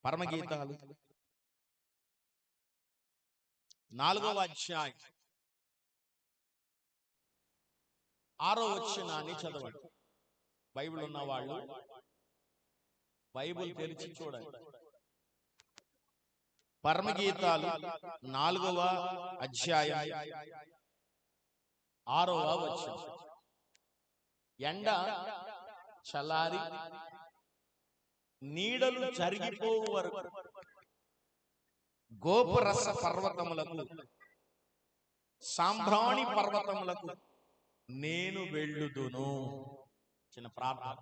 పరమగీతాలు 4వ అధ్యాయం 6వ వచనాన్ని చదవండి. బైబిల్ ఉన్న వాళ్ళు బైబిల్ తెరిచి చూడండి. పరమగీతాలు 4వ అధ్యాయం 6వ వచనం. ఎండ చల్లారి నీడలు జరిగిపోవు వరకు గోపురస పర్వతములకు సాంబ్రాణి పర్వతములకు నేను వెళ్ళుదును. చిన్న ప్రార్థన.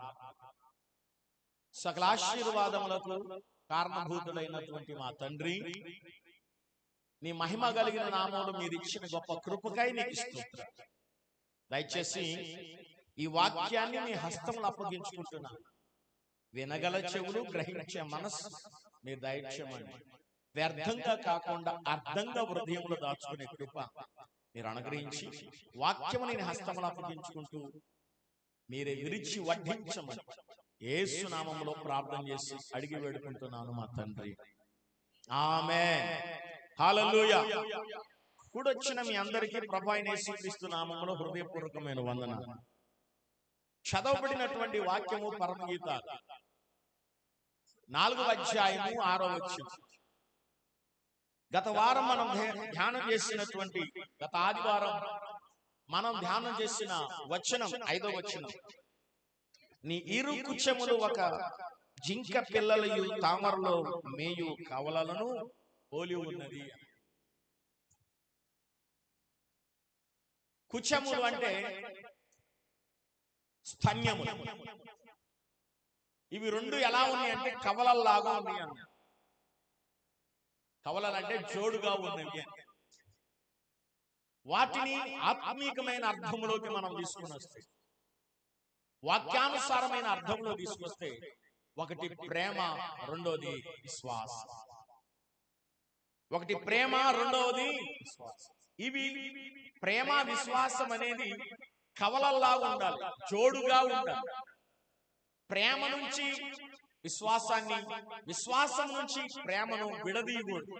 సకల ఆశీర్వాదములకు కారణభూతుడైనటువంటి మా తండ్రి, నీ మహిమ కలిగిన నామములో మీరు ఇచ్చిన గొప్ప కృపకై నీకు స్తుతిస్తున్నా. దయచేసి ఈ వాక్యాన్ని మీ హస్తములు అప్పగించుకుంటున్నాను. వినగల చెవులు, గ్రహించే మనస్సు మీరు దయచేయమని, వ్యర్థంగా కాకుండా అర్థంగా హృదయంలో దాచుకునే కృప మీరు అనుగ్రహించి వాక్యము నేను హస్తములు అప్పగించుకుంటూ మీరే విరిచి వడ్డించమని యేసు నామములో ప్రార్థన చేసి అడిగి వేడుకుంటున్నాను మా తండ్రి, ఆమేన్. హల్లెలూయా. కూడొచ్చిన మీ అందరికీ ప్రభువైన యేసుక్రీస్తు నామములో హృదయపూర్వకమైన వందనాలు. చదవబడినటువంటి వాక్యము పరమగీతాలు 4వ అధ్యాయము 6వ వచనం. గత వారం మనం ధ్యానం చేసినటువంటి, గత ఆదివారం మనం ధ్యానం చేసిన వచనం 5వ వచనం. నీ ఇరు కుచెములు ఒక జింక పిల్లలయు తామరలో మేయు కవలలను పోలి ఉన్నది. కుచెములు అంటే స్తన్యములు. ఇవి రెండు ఎలా ఉన్నాయి అంటే కవలల్లాగా ఉన్నాయి అన్న. కవలలంటే జోడుగా ఉన్నవి. వాటిని ఆత్మీకమైన అర్థంలోకి మనం తీసుకుని వస్తే, వాక్యానుసారమైన అర్థంలో తీసుకొస్తే, ఒకటి ప్రేమ, రెండోది విశ్వాసం. ఒకటి ప్రేమ, రెండవది విశ్వాసం. ఇవి ప్రేమ విశ్వాసం అనేది కవలల్లాగా ఉండాలి, జోడుగా ఉండాలి. ప్రేమ నుంచి విశ్వాసాన్ని, విశ్వాసం నుంచి ప్రేమను విడదీయకూడదు.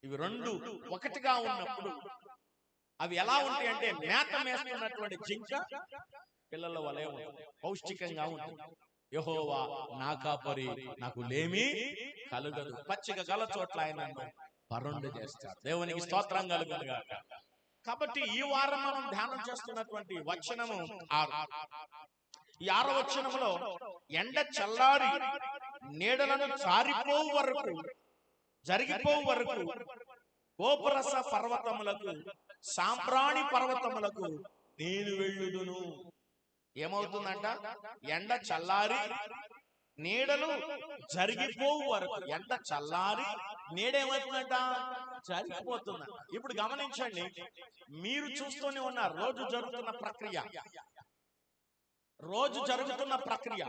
ఇవి రెండు ఒకటిగా ఉన్నప్పుడు అవి ఎలా ఉంటాయి అంటే మేత మేస్తున్నటువంటి జింక పిల్లల వలె ఉంటుంది, పౌష్టికంగా ఉంటుంది. యెహోవా నా కాపరి, నాకు లేమి కలుగదు. పచ్చిక గల చోట్ల ఆయన పరుండు చేస్తాడు. దేవునికి స్తోత్రం కలుగునుగాక. కాబట్టి ఈ వారం మనం ధ్యానం చేస్తున్నటువంటి వచనము 6. ఈ 6వ వచనములో ఎండ చల్లారి నీడలను జారిపోవు వరకు, జరిగిపోవు వరకు గోపురస పర్వతములకు సాంబ్రాణి పర్వతములకు నేను వెళ్ళుదును. ఏమవుతుందంట? ఎండ చల్లారి నీడలు జరిగిపోవు వరకు. ఎండ చల్లారి నీడేమవుతుందంట? జరిగిపోతుందంట. ఇప్పుడు గమనించండి, మీరు చూస్తూనే ఉన్నారు రోజు జరుగుతున్న ప్రక్రియ. రోజు జరుగుతున్న ప్రక్రియ.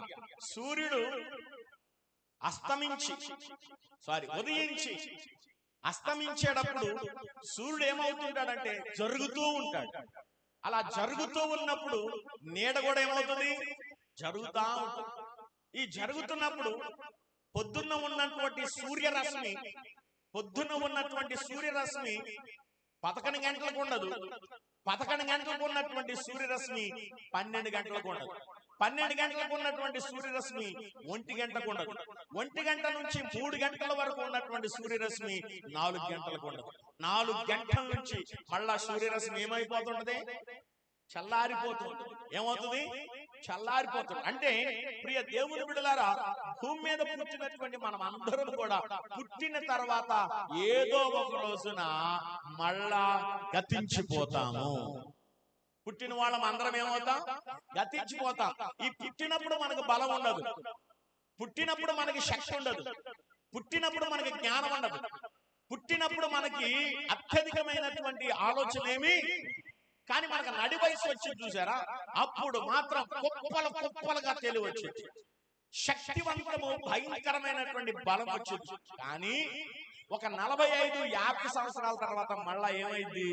సూర్యుడు ఉదయించి అస్తమించేటప్పుడు సూర్యుడు ఏమవుతుంటాడంటే జరుగుతూ ఉంటాడు. అలా జరుగుతూ ఉన్నప్పుడు నీడ కూడా ఏమవుతుంది? జరుగుతూ ఉంటుంది. ఈ జరుగుతున్నప్పుడు పొద్దున్న ఉన్నటువంటి సూర్యరశ్మి 11 గంటలకు ఉండదు. 11 గంటలకు ఉన్నటువంటి సూర్యరశ్మి 12 గంటలకు ఉండదు. 12 గంటలకు ఉన్నటువంటి సూర్యరశ్మి 1 గంటకు ఉండదు. 1 గంట నుంచి 3 గంటల వరకు ఉన్నటువంటి సూర్యరశ్మి 4 గంటలకు ఉండదు. 4 గంటల నుంచి మళ్ళా సూర్యరశ్మి ఏమైపోతుంటది? చల్లారిపోతుంది. ఏమవుతుంది? చల్లారిపోతుంది. అంటే ప్రియ దేవుని బిడ్డలారా, భూమి మీద పుట్టినటువంటి మనం అందరం కూడా పుట్టిన తర్వాత ఏదో ఒక రోజున మళ్ళా గతించిపోతాము. పుట్టిన వాళ్ళం అందరం ఏమవుతాం? గతించిపోతాం. ఈ పుట్టినప్పుడు మనకు బలం ఉండదు, పుట్టినప్పుడు మనకి శక్తి ఉండదు, పుట్టినప్పుడు మనకి జ్ఞానం ఉండదు, పుట్టినప్పుడు మనకి అత్యధికమైనటువంటి ఆలోచన ఏమి. కానీ మనకు నడి వయసు వచ్చి చూసారా, అప్పుడు మాత్రం కుప్పలుగా తెలివి వచ్చింది, శక్తివంతము, భయంకరమైనటువంటి బలం వచ్చింది. కానీ ఒక 45-50 సంవత్సరాల తర్వాత మళ్ళా ఏమైంది?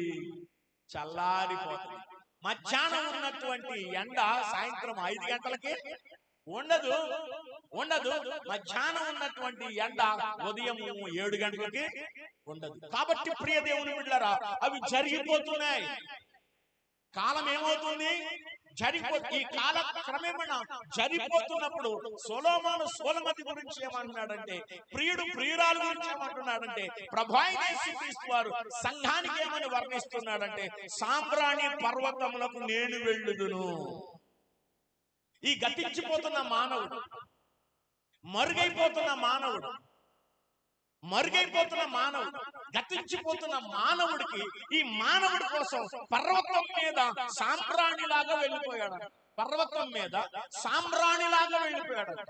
చల్లారిపోతుంది. మధ్యాహ్నం ఉన్నటువంటి ఎండ సాయంత్రం 5 గంటలకి ఉండదు. ఉండదు. మధ్యాహ్నం ఉన్నటువంటి ఎండ ఉదయం 7 గంటలకి ఉండదు. కాబట్టి ప్రియ దేవుని బిడ్డలారా, అవి జరిగిపోతున్నాయి. కాలం ఏమవుతుంది? ఈ కాల క్రమేణా జరిగిపోతున్నప్పుడు సొలొమోను సోలమతి గురించి ఏమంటున్నాడంటే, ప్రియుడు ప్రియురాలు గురించి ఏమంటున్నాడంటే, ప్రభాయిని యేసుక్రీస్తు వారు సంఘానికి ఏమని వర్ణిస్తున్నాడంటే, సాంబ్రాణి పర్వతములకు నేను వెళ్ళుదును. ఈ గతించిపోతున్న మానవుడు, మరుగైపోతున్న మానవుడు, గతించిపోతున్న మానవుడికి, ఈ మానవుడి కోసం పర్వతం మీద సాంబ్రాణిలాగా వెళ్ళిపోయాడు. పర్వతం మీద సాంబ్రాణిలాగా వెళ్ళిపోయాడంట.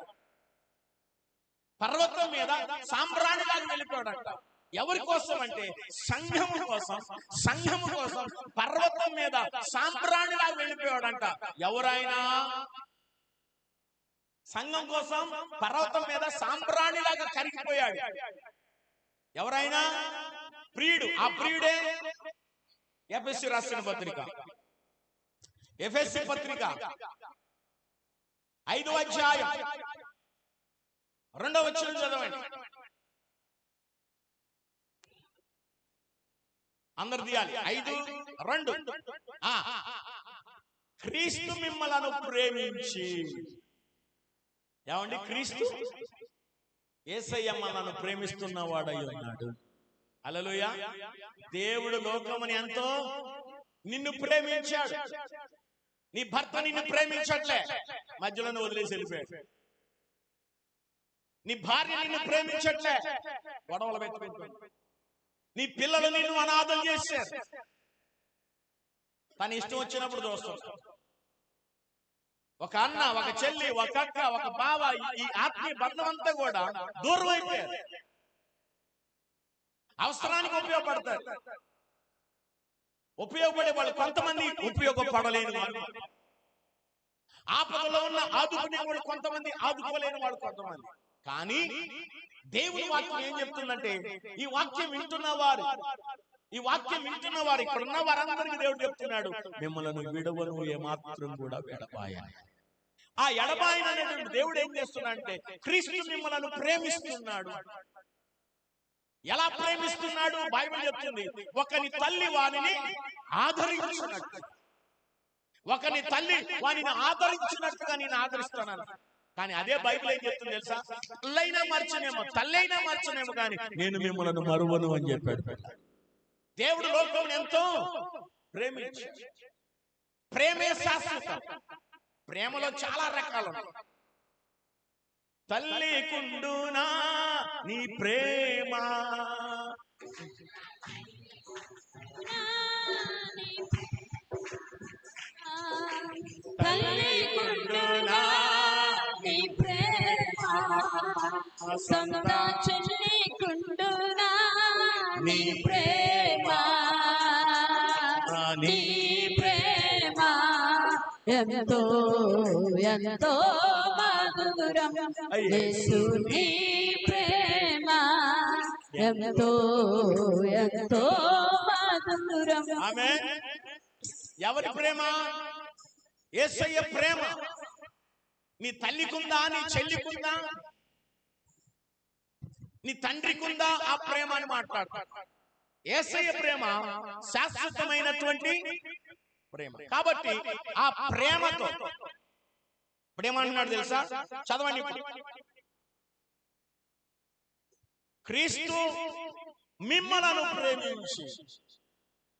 పర్వతం మీద సాంబ్రాణిలాగా వెళ్ళిపోయాడంట. ఎవరి కోసం అంటే సంఘము కోసం. సంఘము కోసం పర్వతం మీద సాంబ్రాణిలాగా వెళ్ళిపోయాడంట. ఎవరైనా సంఘం కోసం పర్వతం మీద సాంబ్రాణిలాగా కరిగిపోయాడు. ఎవరైనా ప్రియుడు. ఆ ప్రియుడే ఎఫెసీ రాసిన పత్రిక, ఎఫెసీ పత్రిక 5వ అధ్యాయం 2వ వచనం చదవండి. అందరు తీయాలి. 5:2. క్రీస్తు మిమ్మలను ప్రేమించి. ఏమండి? క్రీస్తు యేసయ్య మనల్ని ప్రేమిస్తున్న వాడై ఉన్నాడు. హల్లెలూయా. దేవుడు లోకముని ఎంతో నిన్ను ప్రేమించాడు. నీ భర్త నిన్ను ప్రేమించట్లే, మధ్యలోనే వదిలేసి వెళ్ళిపోయాడు. నీ భార్య నిన్ను ప్రేమించట్లే, గొడవలు పెట్టుకుంటాడు. నీ పిల్లలు నిన్ను అనాథం చేశారు. తన ఇష్టం వచ్చినప్పుడు చూస్తాడు. ఒక అన్న, ఒక చెల్లి, ఒక అక్క, ఒక బావ, ఈ ఆత్మీయ బంధం అంతా కూడా దూరం అయిపోయారు. అవసరానికి ఉపయోగపడతారు. ఉపయోగపడే వాళ్ళు కొంతమంది, ఉపయోగపడలేని వాళ్ళు, ఆపదలో ఉన్న ఆదుకునే వాళ్ళు కొంతమంది, ఆదుకోలేని వాళ్ళు కొంతమంది. కానీ దేవుని వాక్యం ఏం చెప్తుందంటే, ఈ వాక్యం వింటున్న వారు, ఇక్కడ ఉన్న వారందరికీ దేవుడు చెప్తున్నాడు, మిమ్మల్ని విడవను, ఏమాత్రం కూడా విడపాయని. ఆ ఎడబాయన అనేటువంటి దేవుడు ఏం చేస్తున్నాడంటే, క్రీస్తు మిమ్మల్ని ప్రేమిస్తున్నాడు. ఎలా ప్రేమిస్తున్నాడు? బైబిల్ చెప్తుంది, ఒకని తల్లి వానిని ఆదరించినట్టు, ఒకని తల్లి వానిని ఆదరించినట్టుగా నేను ఆదరిస్తున్నాను. కానీ అదే బైబిల్ ఏం చెప్తుంది తెలుసా? తల్లైనా మార్చనేమో కానీ నేను మిమ్మల్ని మరువను అని చెప్పాడు. దేవుడు లోకం ఎంతో ప్రేమించాడు. ప్రేమే శాశ్వతం. ప్రేమలో చాలా రకాలు ఉన్నాయి. తల్లి కుండునా నీ ప్రేమ, తల్లి కుండునా నీ ప్రేమ, సొంత చెల్లి కుండునా నీ ప్రేమ, నీ ప్రేమ ఎంతో ఎంతో మధురం. యేసు నీ ప్రేమ ఎంతో ఎంతో మధురం. ఆమేన్. ఎవరి ప్రేమ? యేసయ్య ప్రేమ. నీ తల్లికుందా, నీ చెల్లికుందా, నీ తండ్రికుందా ఆ ప్రేమ అని మాట్లాడతాడు. యేసయ్య ప్రేమ శాశ్వతమైనటువంటి ప్రేమ. కాబట్టి ఆ ప్రేమతో ఇప్పుడు ఏమంటున్నాడు తెలుసా? చదవండి. క్రీస్తు మిమ్మలను ప్రేమించి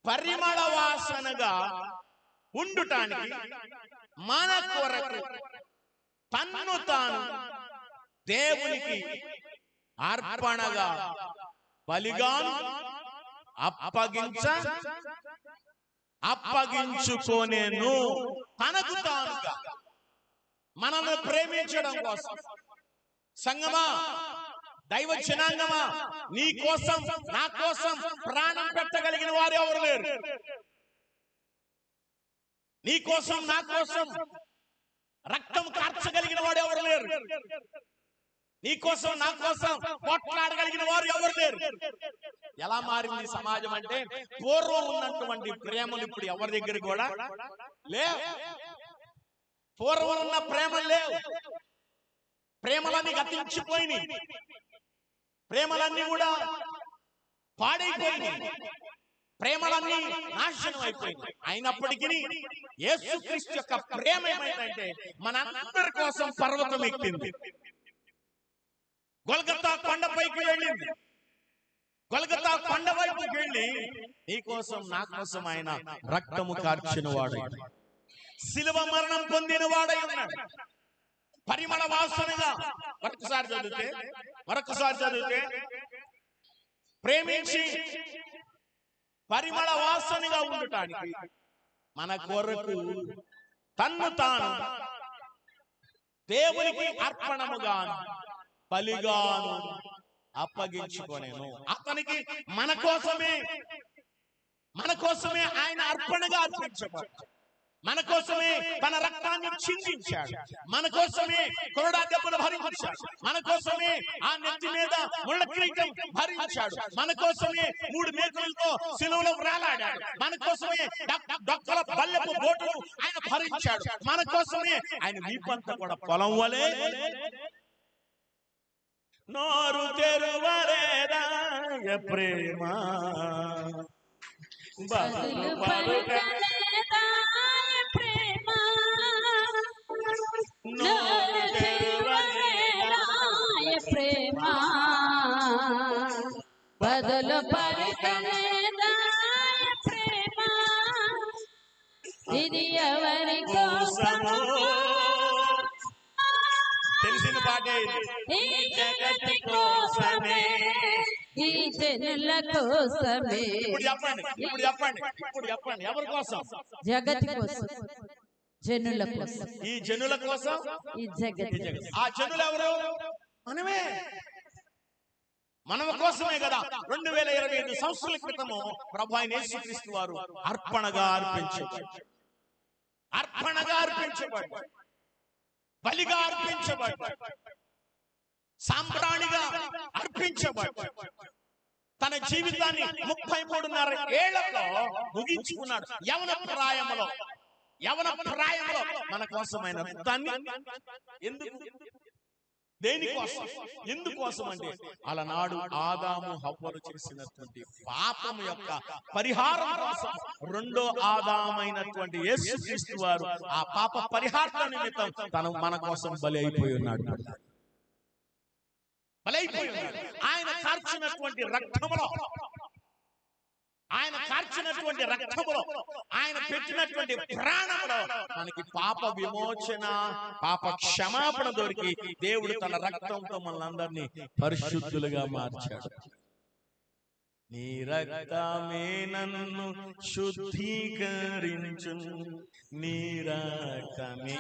పరిమళ వాసనగా ఉండుటానికి మన కొరకు తన్ను తాను దేవునికి అర్పణగా బలిగాను అప్పగించుకోనేను. తనకు తానుగా మనల్ని ప్రేమించడం కోసం. సంగమా, దైవ జనాంగమా, నీ కోసం నా కోసం ప్రాణం పెట్టగలిగిన వారు ఎవరు లేరు. నీ కోసం నా కోసం రక్తం కార్చగలిగిన వాడు ఎవరు లేరు. నీ కోసం నా కోసం పోట్లాడగలిగిన వారు ఎవరు లేరు. ఎలా మారింది సమాజం అంటే, పూర్వం ఉన్నటువంటి ప్రేమలు ఇప్పుడు ఎవరి దగ్గర కూడా లేవు. పూర్వం ఉన్న ప్రేమలు లేవు. ప్రేమలన్నీ గతించిపోయినాయి, ప్రేమలన్నీ కూడా పాడైపోయినాయి, ప్రేమలన్నీ నాశనం అయిపోయింది. అయినప్పటికీ యేసుక్రీస్తు యొక్క ప్రేమ ఏమైందంటే మనందరి కోసం పర్వతం ఎక్కింది, గొల్గొతా కొండపైకి వెళ్ళింది. గొల్గొతా కొండ వైపుకి వెళ్ళి నీ కోసం నా కోసం ఆయన రక్తము కార్చిన వాడు, శిలువ మరణం పొందిన వాడై ఉన్నాడు. పరిమళ వాసనగా మరొకసారి చదివితే ప్రేమించి పరిమళ వాసనగా ఉండటానికి మన కొరకు తన్ను తాను దేవునికి అర్పణముగాను బలిగాను అప్పగించుకొనెను. అతనికి మన కోసమే ఆయన అర్పణగా అర్పించబడ్డాడు, మన కోసమే తన రక్తాన్ని చిందించాడు, మన కోసమే కొరడా దెబ్బలు భరించాడు, మన కోసమే ఆ నెత్తి మీద ముళ్ళ కిరీటం భరించాడు, మన కోసమే 3 మేకులతో సిలువలో వేలాడాడు, మన కోసమే డొక్కల బల్లెపు బోటును ఆయన భరించాడు, మన కోసమే ఆయన వీపంతా కూడా పొలం వలె నోరు తెరువలేదా ప్రేమ బదులు పలుకలేదా ప్రేమ, నోరు తెరువలేదా ప్రేమ, బదులు పలుకలేదా ప్రేమ, ఇది ఎవరి కోసమో తెలిసిన పాటే, ఈ జగతి కోసమే, ఈ జనుల కోసమే. ఇప్పుడు చెప్పండి ఎవరి కోసం? జగతి కోసం, జనుల కోసం, ఈ జనుల కోసం, ఈ జగతి. ఆ జనులు ఎవరు? మనమే, మన కోసమే కదా 2025 సంవత్సరాల క్రితము ప్రభు అయిన యేసుక్రీస్తు వారు అర్పణగా అర్పించబడ్డాడు, బలిగా అర్పించబడ్డాడు, సాంబ్రాణిగా అర్పించబడ్డాడు. తన జీవితాన్ని 33.5 ఏళ్లలో ముగించుకున్నాడు. యవన ప్రాయంలో మన కోసమైన రక్తాన్ని ఎందుకోసం అంటే అలనాడు ఆదాము హవ్వలు చేసినటువంటి పాపం యొక్క పరిహారం కోసం రెండో ఆదామైనటువంటి యేసుక్రీస్తు వారు ఆ పాప పరిహార నిమిత్తం తను మన కోసం బలి అయిపోయి ఉన్నాడు. ఆయన కార్చినటువంటి రక్తములో ఆయన పెట్టినటువంటి ప్రాణంలో మనకి పాప విమోచన, పాప క్షమాపణ దొరికి దేవుడు తన రక్తంతో మనందరినీ పరిశుద్ధులుగా మార్చాడు. నీ రక్తమే నన్ను శుద్ధీకరించు, నీ రక్తమే.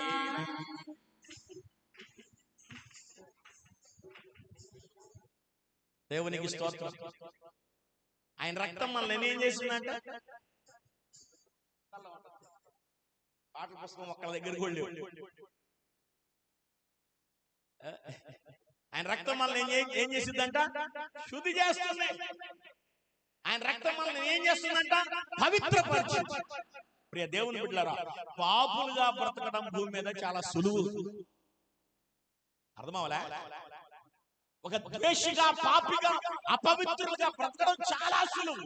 దేవునికి స్తోత్రం. ఆయన రక్తం మనల్ని ఏం చేసిందంట? పాటల పుస్తకం ఒక్కళ్ళ దగ్గరికి వెళ్ళి ఆయన రక్తం మనల్ని ఏం చేసిందంట? శుద్ధి చేస్తుంది. ఆయన రక్తం మనల్ని ఏం చేస్తుందంట? పవిత్రపరిచింది. ప్రియ దేవుని బిడ్డలారా, పాపులుగా బ్రతకడం భూమి మీద చాలా సులువు. అర్థమవలా? ఒక ద్వేషిగా, పాపిగా, అపవిత్రులుగా బ్రతకడం చాలా సులువు.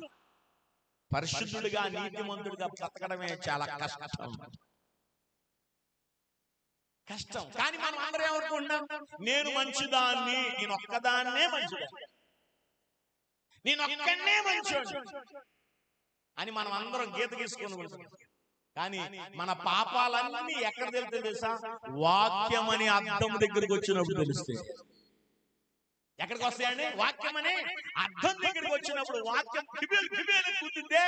పరిశుద్ధుడిగా, నీతిమంతుడిగా బ్రతకడమే చాలా కష్టం. కానీ మనం అందరూ ఏమనుకుంటున్నాం? నేను మంచిదాన్ని, నేను ఒక్కదాన్నే మంచిదాన్ని, నేను ఒక్కనే మంచోడు అని మనం అందరం గీత గీసుకొని. కానీ మన పాపాలన్నీ ఎక్కడ తెలుస్తుంది తెలుసా? వాక్యం అని అద్దం దగ్గరికి వచ్చినప్పుడు తెలుస్తాయి. ఎక్కడికి వస్తాయండి? వాక్యం అనే అర్థం దగ్గరికి వచ్చినప్పుడు వాక్యం కూర్చుంటే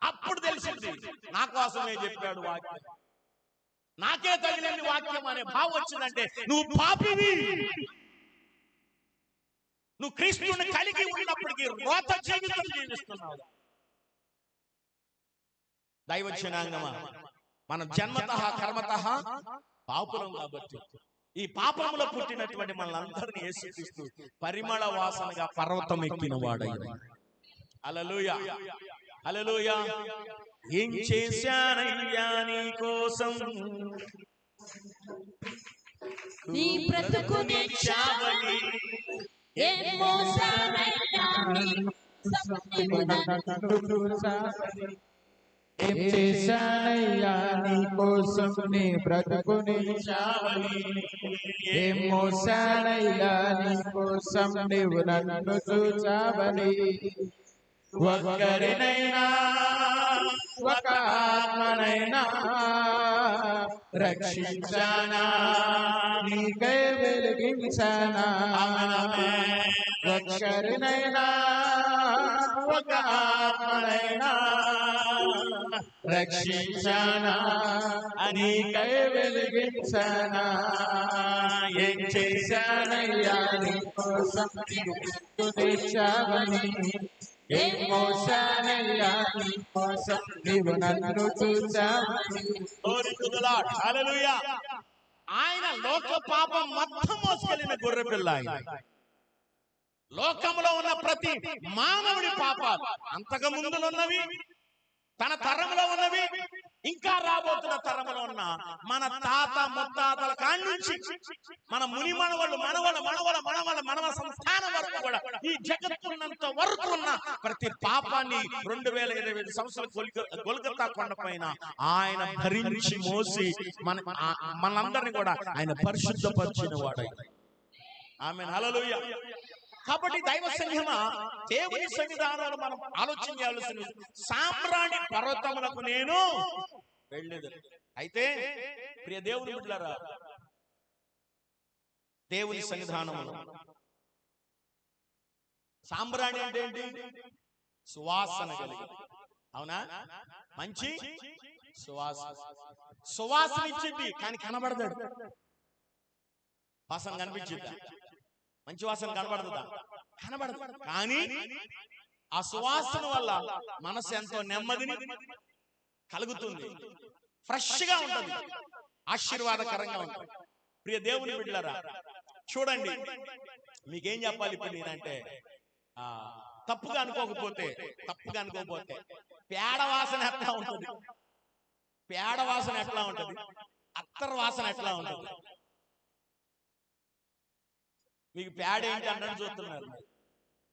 అప్పుడు తెలిసింది నా కోసమే చెప్పాడు వాక్యం, నాకే తగిలింది వాక్యం అనే భావం వచ్చిందంటే నువ్వు పాపివి, నువ్వు క్రీస్తుని కలిగి ఉన్నప్పటికీ రోత జీవితం జీవిస్తున్నావు. దైవజనాంగమా, మనం జన్మతః కర్మతః పాపులం కాబట్టి ఈ పాపములో పుట్టినటువంటి మనల్ని యేసుక్రీస్తు పరిమళ వాసనగా పర్వతం ఎక్కిన వాడయ్యాడు. హల్లెలూయా, హల్లెలూయా. ఏం చేశానయ్యా నీ కోసం, నీ బ్రతుకునే చావని ఏ మోసమైనా నీవు ఏం చేశానయ్యా నీ కోసం నీ బ్రతుకుని చావని ఏం మోసానయ్యా నీ కోసం నీవు నన్ను చూచావని ఒక్కరినైనా ఒక ఆత్మనైనా రక్షించానా నీకై వెలిగించానా ఒక్కరినైనా ఒక ఆత్మనైనా రక్షించానా నీకై వెలిగించానా ఏం చేశానయ్యా నీ కోసం తెచ్చావని ఏం మోసానయ్యా నీ కోసం నీవు నన్ను చూచావని. హల్లెలూయా. ఆయన లోక పాపం మొత్తం మోసుకెళ్ళిన గొర్రె పిల్ల ఆయన. లోకంలో ఉన్న ప్రతి మానవుడి పాపాలు అంతకు ముందులున్నవి, తన తరంలో ఉన్నవి, ఇంకా రాబోతున్న తరంలో ఉన్న మన తాత ముత్తాతల కాడి నుంచి మన ముని మనవళ్ళు మనవల సంస్థానం వరకు కూడా ఈ జగత్తున్నంత వరకు ఉన్న ప్రతి పాపాన్ని 2025 సంవత్సరాలు గొల్గొతా కొండ పైన ఆయన భరించి మోసి మనందరినీ కూడా ఆయన పరిశుద్ధపరిచిన వాడై. ఆమేన్. హల్లెలూయా. కాబట్టి దైవ సంఘమా, దేవుని సన్నిధానాలు మనం ఆలోచన చేయాల్సిన సామ్రాణి పర్వతములకు నేను వెళ్ళేది. అయితే ప్రియ దేవుని బిడ్డలారా, దేవుని సన్నిధానములు సామ్రాణి అంటే ఏంటి? సువాసన కలిగి. అవునా? మంచి సువాసన ఇచ్చింది కానీ కనబడతాడు. వాసన కనిపించిందా? మంచి వాసన కనబడుతుందా? కనబడదు. కానీ ఆ సువాసన వల్ల మనసు ఎంతో నెమ్మదిని కలుగుతుంది, ఫ్రెష్ గా ఉంటుంది, ఆశీర్వాదకరంగా ఉంటుంది. ప్రియ దేవుని బిడ్డలారా, చూడండి, మీకేం చెప్పాలి ఇప్పుడు నేనంటే, తప్పుగా అనుకోకపోతే పేడ వాసన ఎట్లా ఉంటుంది, పేడ వాసన ఎట్లా ఉంటుంది, అత్తర్ వాసన ఎట్లా ఉంటుంది? మీకు పేడ ఏంటి అన్నట్టు చూస్తున్నారు.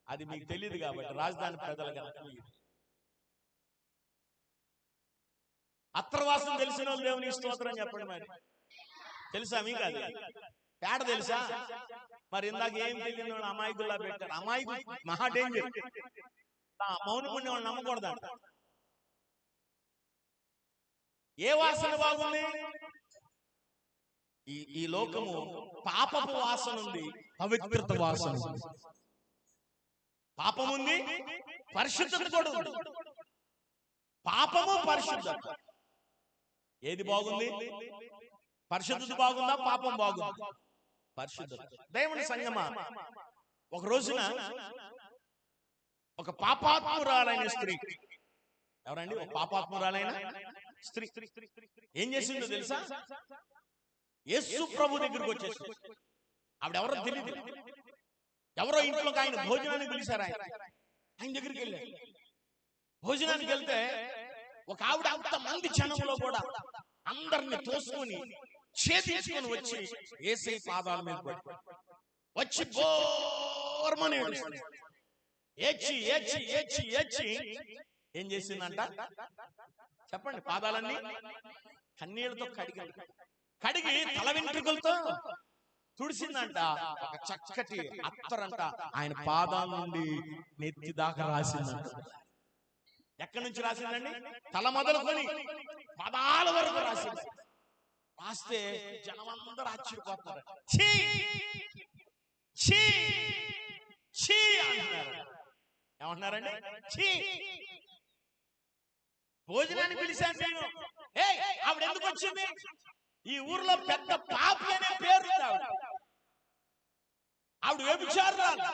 అది మీకు తెలియదు కాబట్టి రాజధాని ప్రజలు కనుక. అత్తర్వాసన తెలిసిన వాళ్ళు దేవుని స్తోత్రం చెప్పండి. మరి తెలుసా మీకు? అది పేడ తెలుసా? మరి ఇందాక ఏం తెలియని వాళ్ళు అమాయకుల్లా పెట్టారు. అమాయకు మహా డేంజర్. మౌనపుణ్యం వాళ్ళు నమ్మకూడదంట. ఏ వాసన బాగుంది? ఈ లోకము పాపపు వాసన ఉంది, పవిత్రత వాసన ఉంది. పాపం ఉంది, పరిశుద్ధత కూడా ఉంది. పాపము పరిశుద్ధత ఏది బాగుంది? పరిశుద్ధత బాగుందా, పాపం బాగుందా? పరిశుద్ధత. దేవుని సంగమా, ఒక రోజున ఒక పాపాత్మురాలైన స్త్రీ, ఎవరండి? ఒక పాపాత్మురాలైన స్త్రీ ఏం చేసిందో తెలుసా? యేసు ప్రభు దగ్గరికి వచ్చేసి, ఆవిడెవరో తెలియదు, ఎవరో ఇంట్లోకి ఆయన భోజనానికి పిలిచారు. ఆయన దగ్గరికి వెళ్ళారు. భోజనానికి వెళ్తే ఒక ఆవిడ అంత మంది జనంలో కూడా అందరిని తోసుకొని చేతించుకొని వచ్చి యేసయ్య పాదాల మీద పడి వచ్చి బోర్మని ఏడ్చి ఏడ్చి ఏడ్చి ఏడ్చి ఏం చేసిందంట చెప్పండి? పాదాలన్నీ కన్నీళ్లతో కడిగి తల వెంట్రుకలతో తుడిసిందంట. ఒక చక్కటి అత్తరంట ఆయన పాదాల నుండి నెత్తి దాకా రాసిందంట. ఎక్కడి నుంచి రాసిందండి? తల మొదలుకొని పాదాల వరకు రాసింది. రాస్తే జనం అందరూ ఆశ్చర్యపోతున్నారు. ఛీ ఛీ ఛీ అంటున్నారు. ఏమంటున్నారండి? ఛీ, భోజనాన్ని పిలిచాను నేను. ఆవిడ ఎందుకు వచ్చింది? ఈ ఊర్లో పెద్ద పాపి అనే పేరు ఆవిడ వ్యభిచారురాలు.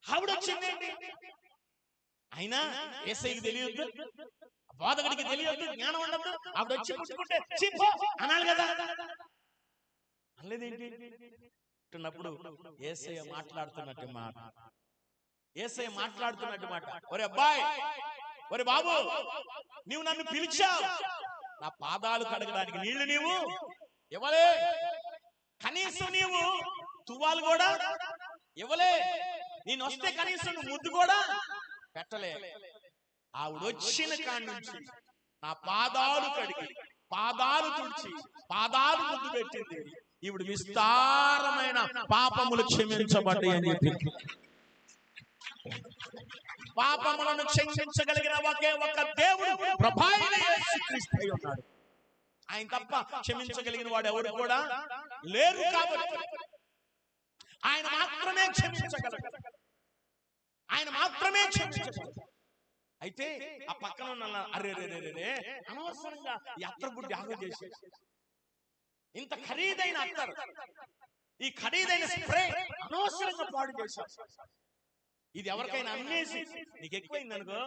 ఆవిడ వచ్చిందేంటి? అయినా యేసయ్యకి తెలియద్దు, బోధకుడికి తెలియద్దు, జ్ఞానం ఉండదు. ఆవిడ వచ్చి పుట్టుకుంటే అనాలి కదా, అనలేదేంటి? అంటున్నప్పుడు యేసయ్య మాట్లాడుతున్నట్టు మాట, యేసయ్య మాట్లాడుతున్నట్టు మాట. ఒరే అబ్బాయి, ఒరే బాబు, నీవు నన్ను పిలిచావు, నా పాదాలు కడగడానికి నీళ్లు నీవు ఇవ్వలే. కనీసం నీవు తువ్వాలు కూడా ఇవ్వలే. నేను వస్తే కనీసం ముద్దు కూడా పెట్టలే. ఆవిడ వచ్చిన కాడి నుంచి నా పాదాలు కడిగి పాదాలు తుడిచి పాదాలు ముద్దు పెట్టింది. ఈవిడ విస్తారమైన పాపములు క్షమించబడ్డాయి అని చెప్పింది. పాపములను క్షమించగలిగిన ఒకే ఒక దేవుడు ప్రభాయిని యేసుక్రీస్తు అయి ఉన్నాడు. ఆయన తప్ప క్షమించగలిగిన వాడు ఎవరు కూడా లేరు. కాబట్టి ఆయన మాత్రమే క్షమించగలడు. ఆయన మాత్రమే క్షమించగలడు. అయితే ఆ పక్కన ఉన్న అరే అనవసరంగా ఈ అత్తరుబుడ్డి ఆగం చేసి ఇంత ఖరీదైన అత్తరు, ఈ ఖరీదైన స్ప్రే అనవసరంగా పాడు చేశారు. ఇది ఎవరికైనా అమ్మేసి నీకు ఎక్కువైంది అనుకో,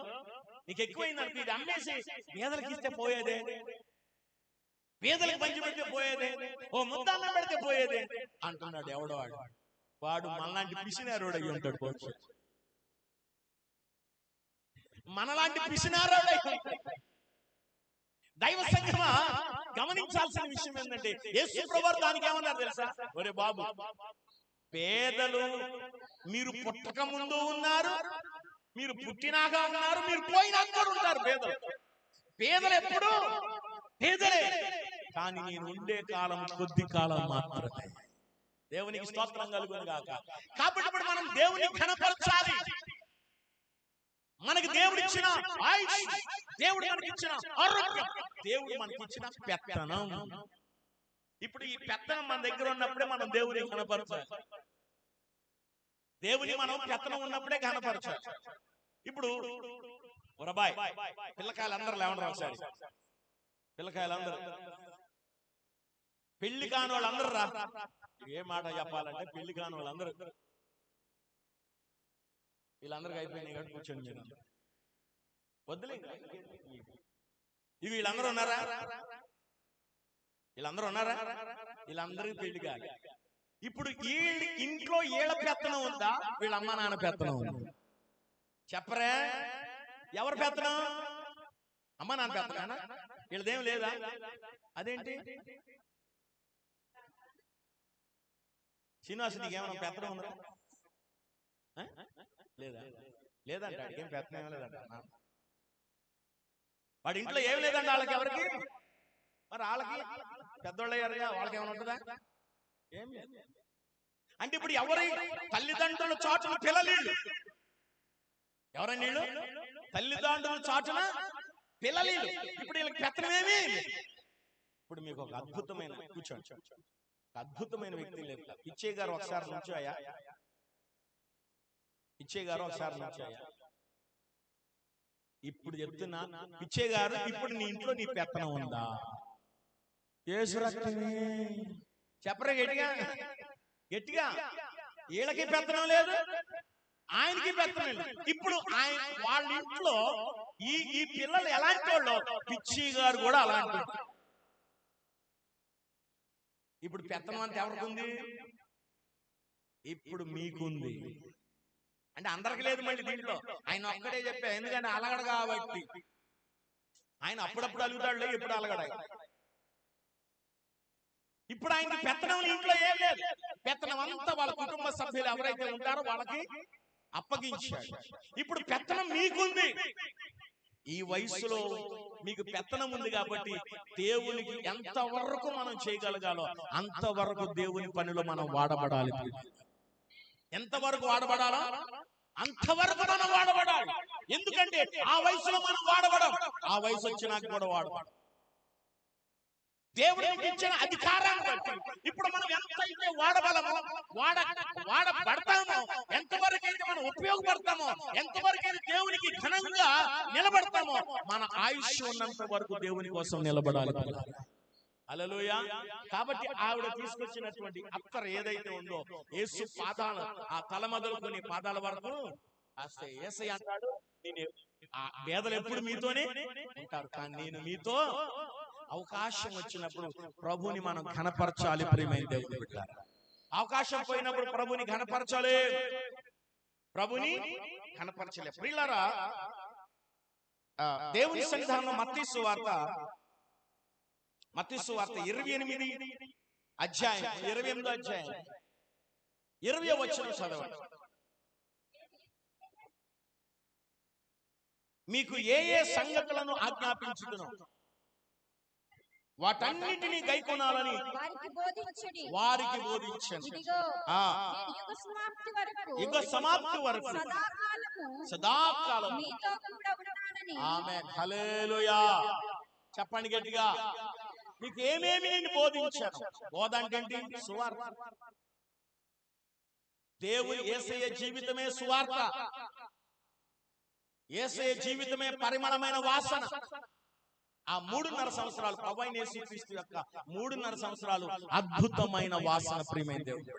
ఇది అమ్మేసి పేదలకు ఇస్తే పోయేదే, పేదలకు పంచి పెడితే పోయేదే, ఓ ముద్దాన్నం పెడితే పోయేదే అంటున్నాడు ఎవడో వాడు. వాడు మనలాంటి పిసినారోడు అయ్యి ఉంటాడు. పోవచ్చు మనలాంటి పిసినారోడు అయ్యి. దైవ సంఘమా గమనించాల్సిన విషయం ఏంటంటే యేసు ప్రభువు దానికి ఏమన్నారు తెలుసా? ఒరే బాబు, పేదలు మీరు పుట్టక ముందు ఉన్నారు, మీరు పుట్టినాక ఉన్నారు, మీరు పోయినాక కూడా ఉంటారు. పేదలు ఎప్పుడు పేదలే, కానీ నేను ఉండే కాలం కొద్ది కాలం మాత్రమే. దేవునికి స్తోత్రం కలుగును గాక. కాబట్టి ఇప్పుడు మనం దేవుని ఘనపరచాలి. మనకి దేవుడిచ్చిన ఆయుష్, దేవుడు మనకిచ్చిన ఆరోగ్యం, దేవుడు మనకిచ్చిన పెత్తనం. ఇప్పుడు ఈ పెత్తనం మన దగ్గర ఉన్నప్పుడే మనం దేవుని ఘనపరచాలి. దేవుని మనం పెత్తనం ఉన్నప్పుడే ఘనపరచాలి. ఇప్పుడు ఒరబాయ్ పిల్లకాయలందరూ లేవండి ఒకసారి. పిల్లకాయలందరూ, పెళ్లి కాని వాళ్ళందరూ రా. ఏ మాట చెప్పాలంటే పెళ్లి కాని వాళ్ళందరూ, వీళ్ళందరికీ అయిపోయినాయి కాబట్టి కూర్చోండి. మీరు వద్దులే. ఇవి వీళ్ళందరూ ఉన్నారా? వీళ్ళందరికీ పెళ్లి కాదు. ఇప్పుడు వీళ్ళ ఇంట్లో ఏళ్ళ పెత్తనం ఉందా, వీళ్ళ అమ్మ నాన్న పెత్తనం ఉంది? చెప్పరే, ఎవరు పెత్తనం? అమ్మ నాన్న పెత్తనా? వీళ్ళదేం లేదా? అదేంటి శ్రీనివాసు, నీకేమన్నా పెత్తనం ఉందా? లేదంట. ఏం పెత్తనం ఏం లేదంట. వాడి ఇంట్లో ఏం లేదంట వాళ్ళకి. ఎవరికి? మరి వాళ్ళకి పెద్దోళ్ళు అయ్యారుగా, వాళ్ళకి ఏమైనా ఉంటుందా? ఏం లేదు. అంటే ఇప్పుడు ఎవరి తల్లిదండ్రుల చాటున పిల్లలీళ్ళు, ఎవరని నీళ్ళు? తల్లిదండ్రుల చాటున పిల్లలీళ్ళు. ఇప్పుడు వీళ్ళకి పెత్తనమేమి. ఇప్పుడు మీకు ఒక అద్భుతమైన, కూర్చోండి, అద్భుతమైన వ్యక్తి లేదు. పిచ్చయ్య గారు ఒకసారి నుంచోయా? పిచ్చయ్య గారు ఒకసారి నుంచోయా? ఇప్పుడు చెప్తున్నా, పిచ్చయ్య గారు, ఇప్పుడు నీ ఇంట్లో నీ పెత్తనం ఉందా? యేసు రక్తమే. చెప్పరా గట్టిగా గట్టిగా. వీళ్ళకి పెత్తనం లేదు, ఆయనకి పెత్తనం లేదు. ఇప్పుడు ఆయన వాళ్ళ ఇంట్లో ఈ పిల్లలు ఎలాంటి వాళ్ళు, పిచ్చయ్య గారు కూడా అలాంటి. ఇప్పుడు పెత్తనం అంతా ఎవరికి ఉంది? ఇప్పుడు మీకుంది. అంటే అందరికి లేదు. మళ్ళీ దీంట్లో ఆయన ఒక్కడే చెప్పా, ఎందుకంటే అలగడు కాబట్టి. ఆయన అప్పుడప్పుడు అలుగుతాడులే, ఎప్పుడు అలగడాయి. ఇప్పుడు ఆయనకి పెత్తనం ఇంట్లో ఏం లేదు. పెత్తనం అంతా వాళ్ళ కుటుంబ సభ్యులు ఎవరైతే ఉంటారో వాళ్ళకి అప్పగించాడు. ఇప్పుడు పెత్తనం మీకుంది. ఈ వయసులో మీకు పెత్తనం ఉంది కాబట్టి దేవునికి ఎంతవరకు మనం చేయగలగాలో అంతవరకు దేవుని పనిలో మనం వాడబడాలి. ఎంతవరకు వాడబడాలో అంతవరకు మనం వాడబడాలి. ఎందుకంటే ఆ వయసులో మనం వాడబడం, ఆ వయసు వచ్చినాక కూడా వాడబడం. దేవుడికి ఇచ్చిన అధికారాన్ని బట్టి ఇప్పుడు మనం ఎంతైతే వాడబడమో, వాడబడతామో, ఎంతవరకు అయితే మనం ఉపయోగపడతామో, ఎంతవరకైతే దేవునికి ఘనంగా నిలబడతామో, మన ఆయుష్ ఉన్నంత వరకు దేవుని కోసం నిలబడాలి. హల్లెలూయా. కాబట్టి ఆవిడ తీసుకొచ్చినటువంటి అత్తరు ఏదైతే ఉందో, యేసు పాదాలు, ఆ తల మొదలుకొని పాదాల వరకు యేసయ్య అంటాడు, నేను ఆ పేదలు ఎప్పుడు మీతోనే ఉంటారు, కానీ నేను మీతో అవకాశం వచ్చినప్పుడు ప్రభుని మనం ఘనపరచాలి. ప్రియమైన దేవుని బిడ్డలారా, అవకాశం పోయినప్పుడు ప్రభుని ఘనపరచాలి. ప్రభుని ఘనపరచలే. ప్రియులారా, దేవుని సన్నిధానంలో మత్తయి సువార్త మత్తయి సువార్త 28 అధ్యాయం 28వ అధ్యాయం 20వ వచనం చదవండి. మీకు ఏ ఏ సంగతులను ఆజ్ఞాపించుదునో వాటన్నిటినీ గైకొనాలని వారికి బోధించండి. యుగ సమాప్తి వరకు సదాకాలం ఆమేన్. హల్లెలూయా. చెప్పండి గట్టిగా. మీకు ఏమేమి నేను బోధించాను. బోధ అంటే ఏంటి? సువార్త. దేవుని యేసయ్య జీవితమే సువార్త. యేసయ్య జీవితమే పరిమళమైన వాసన. ఆ 3.5 సంవత్సరాలు ప్రభువైన యేసుక్రీస్తు యొక్క 3.5 సంవత్సరాలు అద్భుతమైన వాసన. ప్రియమైన దేవుడు,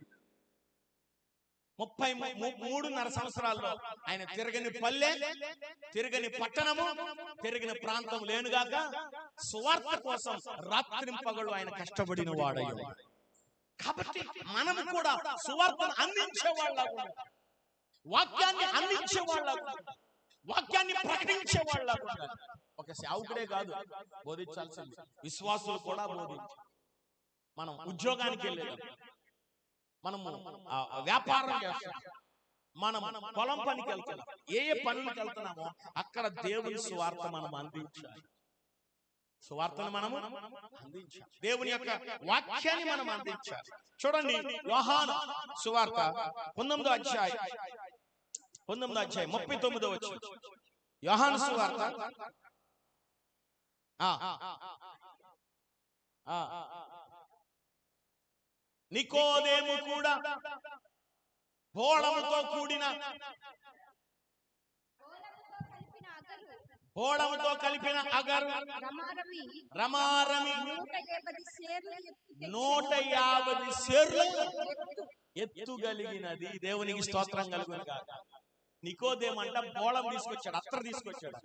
33.5 సంవత్సరాల్లో ఆయన తిరగని పల్లె, తిరగని పట్టణము, తిరగని ప్రాంతం లేనుగాక సువార్త కోసం రాత్రింపగలు ఆయన కష్టపడిన వాడయ్యాడు. కాబట్టి మనం కూడా సువార్తను అందించే వాళ్ళగా, వాక్యాన్ని అందించే వాళ్ళగా, వాక్యాన్ని ప్రకటించే వాళ్ళగా. ఒక సేవకుడే కాదు బోధించాల్సింది, విశ్వాసులు కూడా బోధించాలి. మనం ఉద్యోగానికి వెళ్ళేది, మనము వ్యాపారం చేస్తాం, మనం పొలం పనికి వెళ్తాం, ఏ ఏ పనులకు వెళ్తున్నామో అక్కడ దేవుని సువార్త మనం అందించాలి. సువార్తను మనము అందించాలి. దేవుని యొక్క వాక్యాన్ని మనం అందించాలి. చూడండి, యోహాను సువార్త 19వ అధ్యాయం 39వ వచనం. యోహాను సువార్త నికోదేము కూడా బోళముతో కూడిన బోళముతో కలిపిన అగరు రమారమి 150 సేర్లు ఎత్తుగలిగినది. దేవునికి స్తోత్రం కలుగును గాక. నికోదేము అంట బోళం తీసుకొచ్చాడు, అత్తరు తీసుకొచ్చాడు.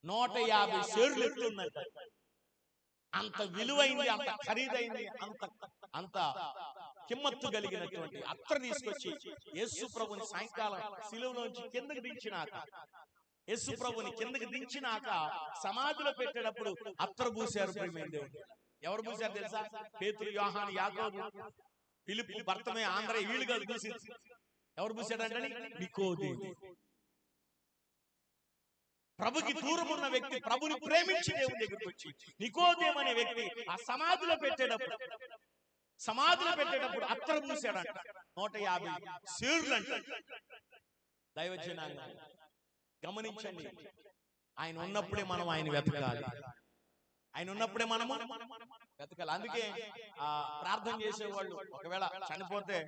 150 సేర్లు ఎత్తుందంట. అంత విలువైంది, అంత ఖరీదైంది, అంత కిమ్మత్తు కలిగినటువంటి అత్తరు తీసుకొచ్చి యేసు ప్రభుని సాయంకాలం శిలువలోంచి కిందకి దించినాక, యేసు ప్రభుని కిందకి దించినాక సమాధిలో పెట్టేటప్పుడు అత్తరు పూశారు. ప్రియమైన దేవుడు, ఎవరు పూశారు తెలుసా? పేతురు, యోహాను, యాకోబు, ఫిలిప్పు, బర్తమే, ఆంద్రయ, వీళ్ళు కాదు పూసింది. ఎవరు పూశాడంటే నికోదేము. ప్రభుకి దూరం ఉన్న వ్యక్తి ప్రభుని ప్రేమించి దేవుని దగ్గరికి వచ్చి నికోదేము అనే వ్యక్తి ఆ సమాధిలో పెట్టేటప్పుడు అత్తరు పూసాడంట. 150 సేర్లు అంట. దైవజనాన్ని గమనించండి. ఆయన ఉన్నప్పుడే మనం ఆయన వెతకాలి. ఆయన ఉన్నప్పుడే మనము వెతకాలి. అందుకే ప్రార్థన చేసేవాళ్ళు ఒకవేళ చనిపోతే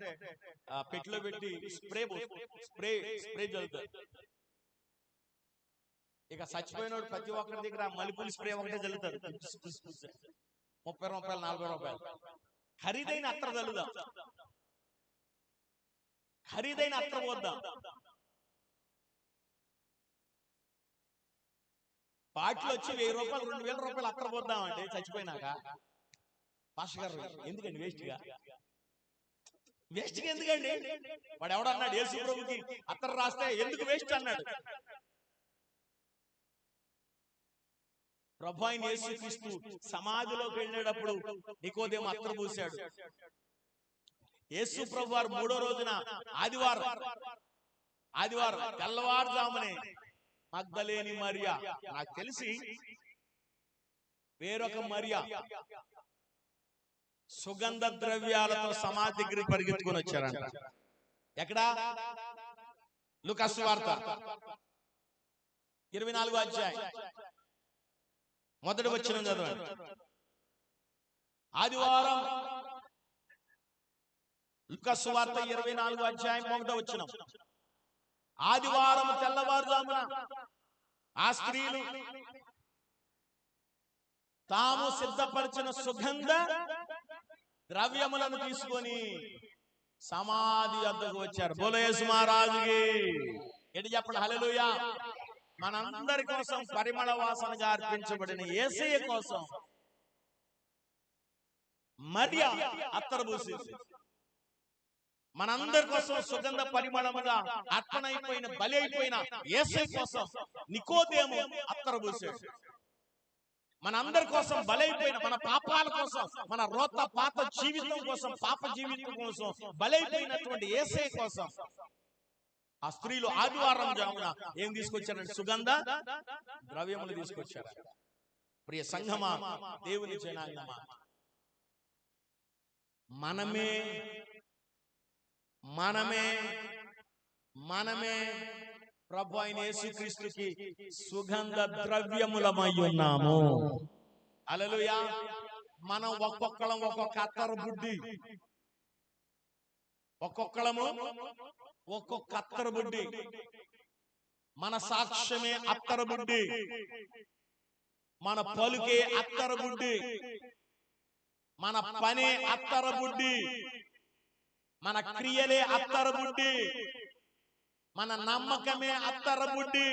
పెట్టిలో పెట్టి స్ప్రే జల్లుతారు. ఇక చచ్చిపోయినోడు ప్రతి ఒక్కరి దగ్గర మల్లెపూల స్ప్రే ఒకటే జల్లుతారు. 30 రూపాయలు, 40 రూపాయలు. ఖరీదైన అత్తరు జల్లుదాం, ఖరీదైన అత్తరు పోద్దాం. పాటలు వచ్చి 1000 రూపాయలు, 2000 రూపాయలు అత్తరు పోద్దాం అంటే చచ్చిపోయినాక. పాస్టర్ గారు ఎందుకండి వేస్ట్గా ఎందుకండి? వాడు ఎవడన్నాడు యేసు ప్రభుకి అత్తరు రాస్తే ఎందుకు వేస్ట్ అన్నాడు? ప్రభు అయిన యేసుక్రీస్తు సమాధిలోకి వెళ్ళేటప్పుడు నికోదేము అత్తరు పూశాడు. యేసు ప్రభు వారు 3వ రోజున ఆదివారం తెల్లవారుజామునే మగ్దలేని మరియా, నాకు తెలిసి వేరొక మరియా, సుగంధ ద్రవ్యాలతో సమాధి దగ్గరికి పరిగెత్తుకొని వచ్చారంట. ఎక్కడ? లూకా సువార్త 24వ అధ్యాయం 1వ వచనం చదవండి. ఆదివారం, లూకా సువార్త 24వ అధ్యాయం 1వ వచనం. ఆదివారం తెల్లవారుజామున ఆ స్త్రీలు తాము సిద్ధపరిచిన సుగంధ ద్రవ్యములను తీసుకొని సమాధి వద్దకు వచ్చారు. బోలో యేసు మహారాజుకి. ఏంటి చెప్పండి? హల్లెలూయా. మనందరి కోసం పరిమళ వాసనగా అర్పించబడిన యేసయ్య కోసం మరియా అత్తరు పూసింది. మనందరి కోసం సుగంధ పరిమళముగా అర్పణైపోయిన, బలి అయిపోయిన యేసయ్య కోసం నికోదేము అత్తరు పూసాడు. మన అందరి కోసం బలైపోయిన, మన పాపాల కోసం, మన రోత పాత జీవితం కోసం, పాప జీవితం కోసం బలైపోయినటువంటి యేసయ్య కోసం ఆ స్త్రీలు ఆదివారం జామున ఏం తీసుకొచ్చారంటే సుగంధ ద్రవ్యములు తీసుకొచ్చారు. ప్రియ సంఘమా, దేవుని జనాంగమా, మనమే మనమే మనమే ప్రభు అయిన యేసుక్రీస్తుకి సుగంధ ద్రవ్యములమై ఉన్నాము. హల్లెలూయా. మనం ఒక్కొక్కలం ఒక్కొక్క అత్తరు బుడ్డి, ఒక్కొక్కలము ఒక్కొక్క అత్తరు బుడ్డి. మన సాక్ష్యమే అత్తరు బుడ్డి, మన పలుకే అత్తరు బుడ్డి, మన పనే అత్తరు బుడ్డి, మన క్రియలే అత్తరు బుడ్డి, మన నమ్మకమే అత్తరు బుడ్డి,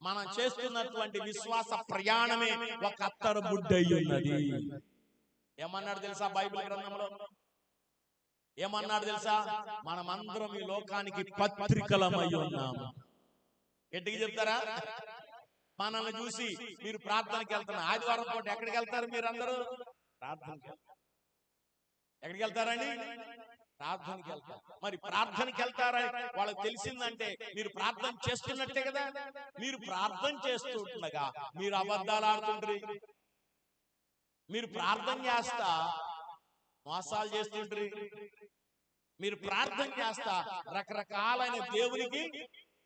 మనం చేస్తున్నటువంటి విశ్వాస ప్రయాణమే ఒక అత్తరు బుడ్డి అయి ఉన్నది. ఏమన్నాడు తెలుసా బైబిల్ గ్రంథంలో? ఏమన్నాడు తెలుసా? మనమందరం ఈ లోకానికి పత్రికలమై ఉన్నాము. ఎట్టికి చెప్తారా? మనల్ని చూసి మీరు ప్రార్థనకి వెళ్తున్నారు. ఆదివారం పూట ఎక్కడికి వెళ్తారు మీరందరూ? ప్రార్థనకి. ఎక్కడికి వెళ్తారండి? ప్రార్థనకి వెళ్తారు. మరి ప్రార్థనకి వెళ్తారని వాళ్ళకి తెలిసిందంటే మీరు ప్రార్థన చేస్తున్నట్టే కదా. మీరు ప్రార్థన చేస్తుండగా మీరు అబద్ధాలు ఆడుతుండ్రి, మీరు ప్రార్థన చేస్తా మోసాలు చేస్తుండ్రి, మీరు ప్రార్థన చేస్తా రకరకాలైన దేవునికి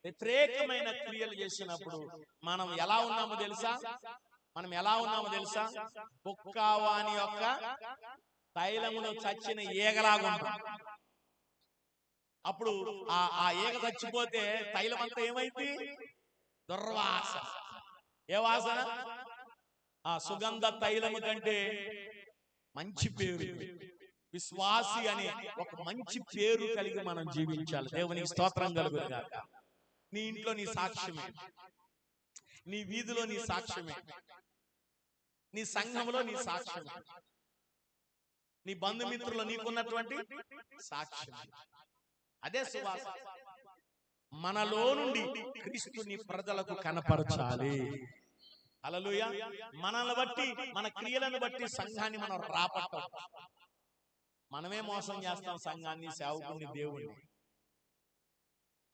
వ్యతిరేకమైన క్రియలు చేసినప్పుడు మనం ఎలా ఉన్నామో తెలుసా? మనం ఎలా ఉన్నామో తెలుసా? బుక్కవాని యొక్క తైలములో చచ్చిన ఈగలాగా ఉంటాం. అప్పుడు ఆ ఈగ చచ్చిపోతే తైలం అంతా ఏమైంది? దుర్వాసన. ఏ వాసన? ఆ సుగంధ తైలము కంటే మంచి పేరు విశ్వాసి అనే ఒక మంచి పేరు కలిగి మనం జీవించాలి. దేవునికి స్తోత్రం కలుగుగాక. నీ ఇంట్లో నీ సాక్ష్యమే, నీ వీధిలో నీ సాక్ష్యమే, నీ సంఘంలో నీ సాక్ష్యమే, నీ బంధుమిత్రులు నీకున్నటువంటి సాక్ష్యం. అదే సువాస. మనలో నుండి క్రీస్తుని ప్రజలకు కనపరచాలి. హల్లెలూయా. మనల్ని బట్టి, మన క్రియలను బట్టి సంఘాన్ని మనం రాపట్టం. మనమే మోసం చేస్తాం సంఘాన్ని, సేవకుని, దేవుణ్ణి.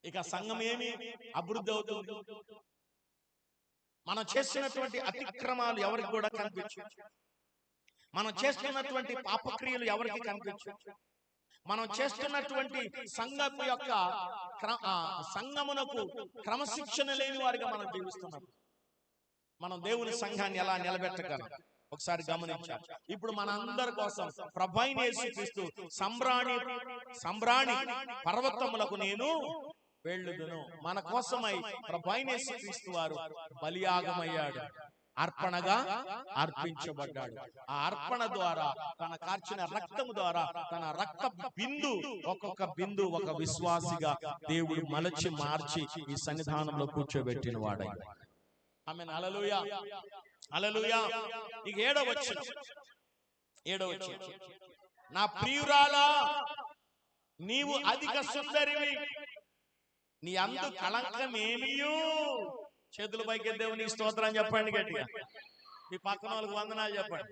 ఇక సంఘం ఏమి అభివృద్ధి అవుతుంది? మనం చేస్తున్నటువంటి అతిక్రమాలు ఎవరికి కూడా కనిపించవు. మనం చేస్తున్నటువంటి పాపక్రియలు ఎవరికి కనిపించవు. మనం చేస్తున్నటువంటి సంఘం యొక్క సంఘమునకు క్రమశిక్షణ లేని వారిగా మనం జీవిస్తున్నాం. మనం దేవుని సంఘాన్ని ఎలా నిలబెట్టగలం ఒకసారి గమనించాలి. ఇప్పుడు మన అందరి కోసం ప్రభువైన యేసుక్రీస్తు సంబ్రాణి పర్వతములకు నేను వెళ్ళుదును. మన కోసమై ప్రభువైన యేసుక్రీస్తు వారు బలియాగమయ్యాడు, అర్పణగా అర్పించబడ్డాడు. ఆ అర్పణ ద్వారా, తన కార్చిన రక్తము ద్వారా, తన రక్త బిందు ఒక్కొక్క బిందు ఒక విశ్వాసిగా దేవుడు మలచి మార్చి ఈ సన్నిధానంలో కూర్చోబెట్టిన వాడై. ఆమేన్. హల్లెలూయా, హల్లెలూయా. ఇక ఏడవ వచనం. నా ప్రియురాలా, నీవు అధిక సుందరివి, నీ అందు కళంకమేమియు. చేతుల పైకి దేవునికి స్తోత్రం చెప్పండి గట్టిగా. మీ పక్కన వాళ్ళకి వందనాలు చెప్పండి.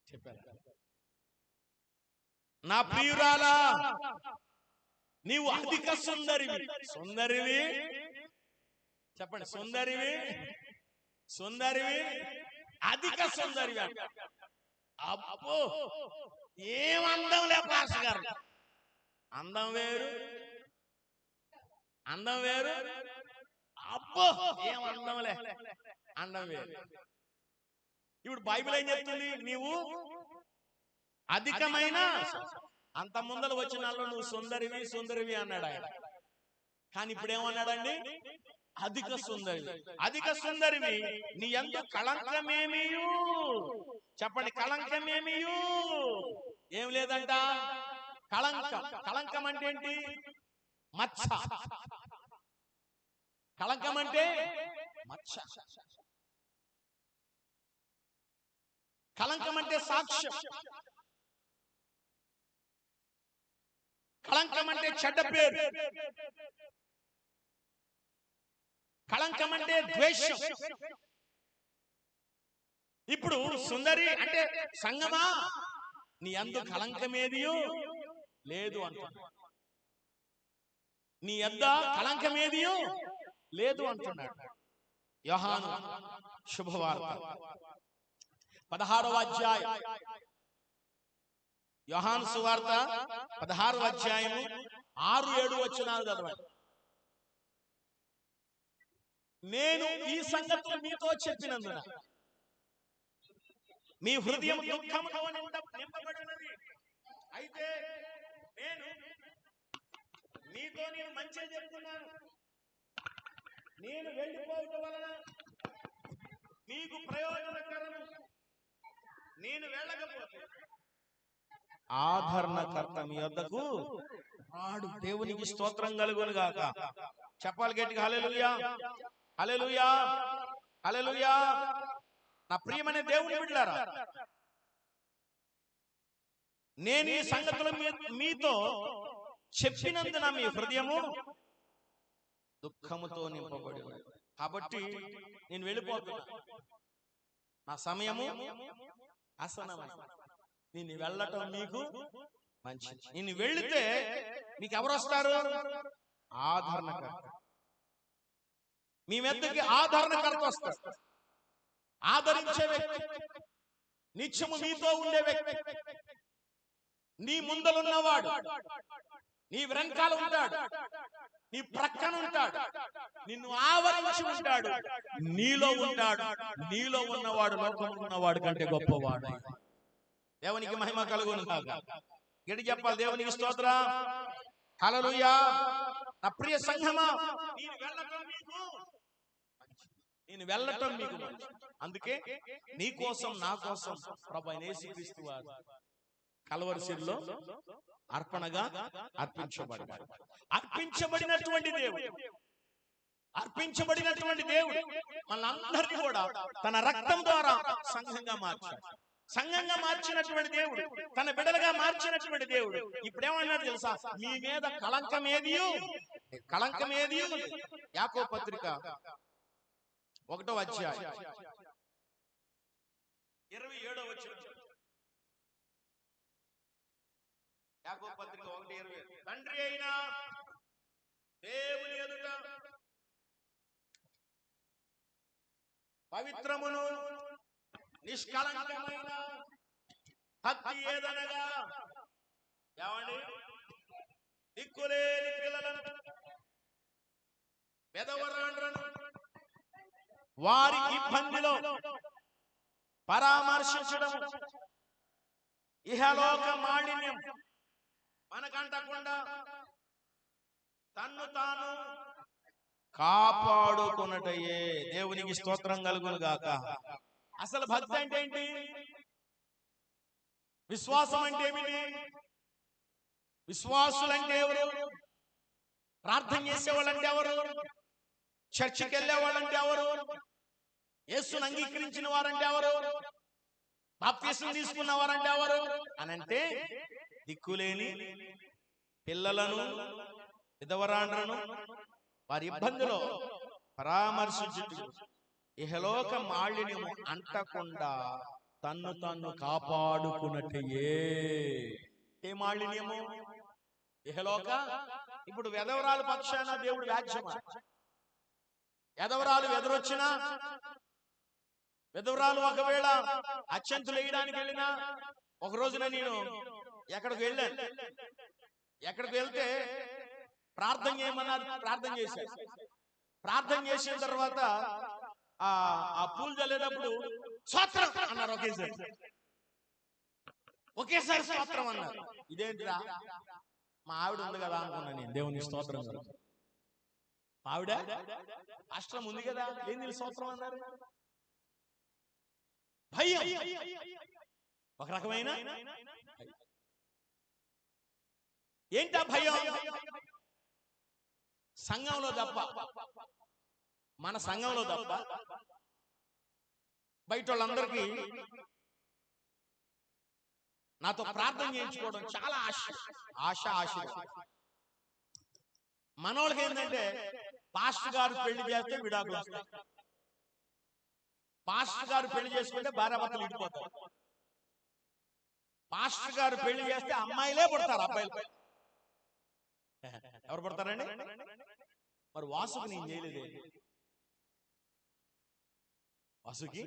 చెప్పారు. నా ప్రియురాలా, నీవు అధిక సుందరివి. సుందరివి చెప్పండి. సుందరివి అధిక సుందరివి అంట. అబ్బో, ఏం అందం లే పాస్టర్ గారు. అందం వేరు, అబ్బో ఏం అందంలే, అందం వేరు. ఇప్పుడు బైబిల్ ఏం చెప్తుంది? నీవు అధికమైన, అంత ముందర వచ్చినాల్లో నువ్వు సుందరివి అన్నాడు ఆయన. కానీ ఇప్పుడు ఏమన్నాడండి? అధిక సుందరివి, నీ యందు కళంకమేమియు. చెప్పండి, కళంకమేమియు ఏం లేదంట. కళంకం అంటే ఏంటి? మచ్చ. కళంకం అంటే మచ్చ. కళంకం అంటే సాక్ష్యం. కళంకం అంటే చెడ్డ పేరు. కళంకం అంటే ద్వేషం. ఇప్పుడు సుందరి అంటే సంగమా నీ అందు కళంకమేదియో లేదు అంటున్నాడు. నీ యొద్ద కళంకమేదియో లేదు అంటున్నాడు. యోహాను శుభవార్త 16వ అధ్యాయం, యోహాను సువార్త 16వ అధ్యాయము 6-7 వచనాలు చదవండి. నేను ఈ సంగతులు మీతో చెప్పినందున మీ హృదయం దుఃఖంతో నింపబడినది. అయితే నేను మంచిగా చెప్తున్నాను. నేను వెళ్ళిపోవడం వలన మీకు ప్రయోజనకరము. నేను వెళ్ళకపోతే ఆదరణకర్త మీ వద్దకు రాడు. దేవునికి స్తోత్రం కలుగును గాక. చెప్పాలి గట్టిగా హల్లెలూయా, హల్లెలూయా, హల్లెలూయా. నా ప్రియమైన దేవుని బిడ్డలారా, నేను ఈ సంగతులు మీతో చెప్పినందున మీ హృదయము దుఃఖముతో నింపబడి ఉంది. కాబట్టి నేను వెళ్ళిపోతున్నా, నా సమయము ఆసన్నమైంది. నేను వెళ్ళటం మీకు మంచిది. నేను వెళితే మీకు ఎవరు వస్తారు? ఆదరణకర్త. మీ మెద్దకి ఆదరణకర్త వస్తారు. ఆదరించే వ్యక్తి, నిత్యము మీతో ఉండే వ్యక్తి, నీ ముందలున్నవాడు, నీ వెనకాల ఉంటాడు, నీ ప్రక్కన ఉంటాడు, నిన్ను ఆవరించి ఉంటాడు, నీలో ఉంటాడు. నీలో ఉన్నవాడు లోకంలో ఉన్నవాడు కంటే గొప్పవాడు. దేవునికి మహిమ కలుగును గాక. గట్టి చెప్పాలి దేవునికి స్తోత్రం, హల్లెలూయా. నా ప్రియ సంఘమా, నేను వెళ్ళటం మీకు మంచిది. అందుకే నీ కోసం నా కోసం ప్రభువైన యేసుక్రీస్తు వారు కల్వరి శిలువలో అర్పణగా అర్పించబడ్డాడు. అర్పించబడినటువంటి దేవుడు మనందరినీ కూడా తన రక్తం ద్వారా సంఘంగా మార్చాడు. సంఘంగా మార్చినటువంటి దేవుడు, తన బిడ్డలుగా మార్చినటువంటి దేవుడు ఇప్పుడు ఏమన్నాడు తెలుసా? మీ మీద కళంకమేదియో యాకోబు పత్రిక 1వ అధ్యాయం 27వ వచనం. యాకోబు పత్రిక 1:27. తండ్రి అయిన దేవుని ఎదుట పవిత్రమును నిష్కళంకమైన భక్తి ఏదనగా, ఏమండి, దిక్కులేని పిల్లలను, పెదవరాండ్రను వారి ఇబ్బందిలో పరామర్శించడం, ఇహలోక మాలిన్యం మనకంటకుండా తన్ను తాను కాపాడుకున్నటయే. దేవునికి స్తోత్రం కలుగును గాక. అసలు భక్తి అంటే ఏంటి? విశ్వాసం అంటే ఏమిటి? విశ్వాసులంటే ఎవరు? ప్రార్థన చేసేవాళ్ళంటే ఎవరు? చర్చికి వెళ్ళేవాళ్ళంటే ఎవరు? యేసును అంగీకరించిన వారంటే ఎవరు? బాప్తిసం తీసుకున్న వారంటే ఎవరు అని అంటే, దిక్కులేని పిల్లలను, విధవరాండ్రను వారి ఇబ్బందిలో పరామర్శించుట, ఇహలోక మాలిన్యము అంటకుండా తన్ను తన్ను కాపాడుకున్నట్టయే. ఏ మాలిన్యము? ఇహలోక. ఇప్పుడు వెధవరాలు పక్షాన దేవుడు వ్యాజ్యమా? వెధవరాలు ఎదురొచ్చినా, విధవరాలు ఒకవేళ అత్యంతులు వేయడానికి వెళ్ళినా, ఒక రోజున నేను ఎక్కడికి వెళ్ళాను. ఎక్కడికి వెళ్తే ప్రార్థన చేయమన్నారు. ప్రార్థన చేశాను. ప్రార్థన చేసిన తర్వాత ఆ పూలు చల్లేటప్పుడు స్తోత్రం అన్నారు. ఒకేసారి స్తోత్రం అన్నారు. ఇదేంటిరా, మా ఆవిడ ఉంది కదా అనుకున్నా నేను. దేవుని స్తోత్రం కదా, ఆవిడ అష్టం ఉంది కదా, ఏంది స్తోత్రం అన్నారు? భయం, ఒక రకమైన ఏంటా భయం? సంఘంలో తప్ప, మన సంఘంలో తప్ప బయట వాళ్ళందరికీ నాతో ప్రార్థన చేయించుకోవడం చాలా ఆశ. మనోళ్ళకి ఏంటంటే పాస్టర్ గారు పెళ్లి చేస్తే విడాకులు వస్తాయి, పాస్టర్ గారు పెళ్లి చేసుకుంటే భార్యాభర్తలు ఇడిపోతారు, పాస్టర్ గారు పెళ్లి చేస్తే అమ్మాయిలే పుడతారు, అబ్బాయిలు ఎవరు పుడతారండి? మరి వాసుకి నేను చేయలేదే, వాసుకి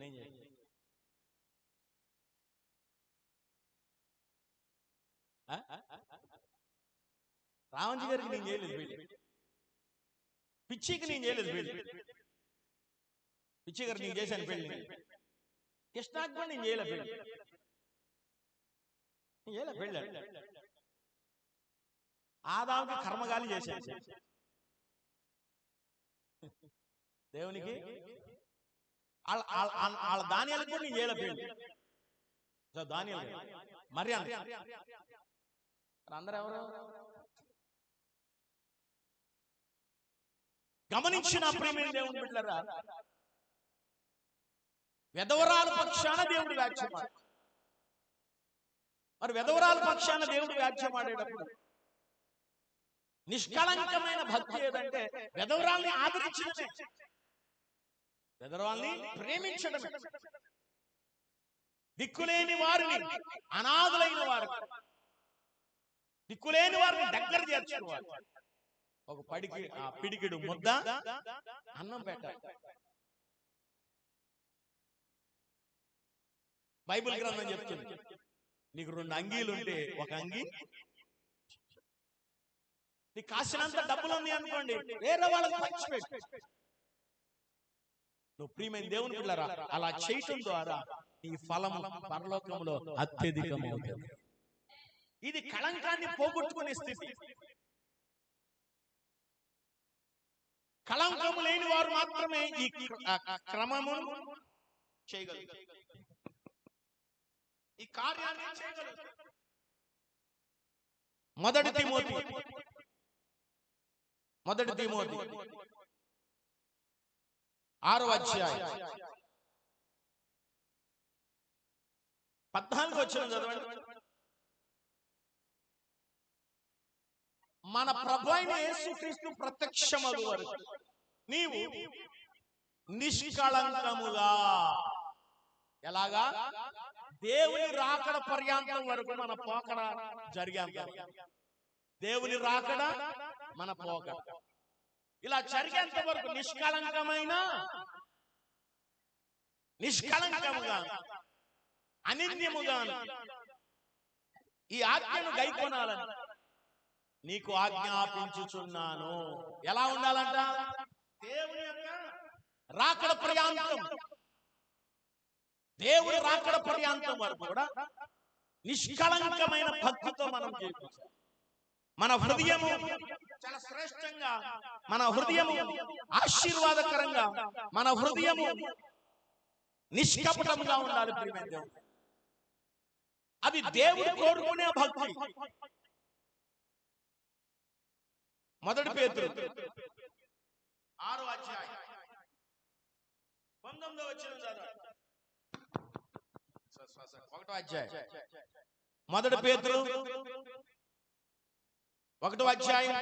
నేను చేయలేదు. రామంజీ గారికి నేను చేయలేదు పెళ్లి, పిచ్చికి నేను చేయలేదు పెళ్లి, పిచ్చి గారు నేను చేశాను పెళ్లి, కృష్ణాకి కూడా నేను చేయలే పెళ్లి, పెళ్ళి ఆదాముకి కర్మగాలి చేశాను, దేవునికి వాళ్ళ ధాన్యాలకు కూడా నేను చేయలే పెళ్లి, ధాన్యాలు మరి అందరూ ఎవరు గమనించిన ప్రేమైన దేవుని బిడ్డలారా, వెధవరాల పక్షాన దేవుడు వ్యాఖ్యమాడు. మరి వెధవరాల పక్షాన దేవుడు వ్యాఖ్యమాడేటప్పుడు నిష్కళంకమైన భక్తి ఏదంటే వెధవరాల్ని ఆదరించడమే, వెధవరాల్ని ప్రేమించడమే, దిక్కులేని వారిని, అనాథులైన వారిని, దిక్కులేని వారిని దగ్గర చేర్చుకోవాలి. ఒక పిడికిడు ముద్ద అన్నం పెట్టాలి. బైబిల్ గ్రంథం చెప్తుంది, నీకు 2 అంగీలు ఉంటే ఒక అంగి, నీకు కాసినంత డబ్బులు ఉంది అనుకోండి వేరే వాళ్ళకి పంచిపెట్టు. నువ్వు ప్రియమైన దేవుని పిల్లరా అలా చేయటం ద్వారా నీ ఫలము పరలోకంలో అత్యధికమవుతుంది. ఇది కళంకాన్ని పోగొట్టుకునే స్థితి. కళంకము లేని వారు మాత్రమే ఈ క్రమమును చేయగలరు, ఈ కార్యాన్ని చేయగలరు. మొదటి తిమోతి 6వ అధ్యాయం 14వ వచనం చదవండి. మన ప్రభు అయిన యేసుక్రీస్తు ప్రత్యక్షమగు వరకు నీవు నిష్కళంకముగా, ఎలాగా? దేవుని రాకడ పర్యాంతం వరకు మన పోకడ జరిగేంత, దేవుని రాకడ మన పోకడ ఇలా జరిగేంత వరకు నిష్కళంకముగా అనింద్యముగా ఈ ఆజ్ఞను గైకొనాలని నీకు ఆజ్ఞాపించుచున్నాను. ఎలా ఉండాలంట? దేవుని యొక్క రాకడ పర్యాంతం, దేవుని రాకడ పర్యాంతం వరకు కూడా నిష్కళంకమైన భక్తితో మనం జీవించాలి. మన హృదయము చాలా శ్రేష్టంగా, మన హృదయము ఆశీర్వాదకరంగా, మన హృదయము నిష్కపటంగా ఉండాలి. ప్రియమైన దేవుడు, అది దేవుడు కోరుకునే భక్తి. మొదటి పేతురు 6వ అధ్యాయం 19వ వచనం చదవండి. 1వ అధ్యాయం మొదటి పేతురు 1వ అధ్యాయం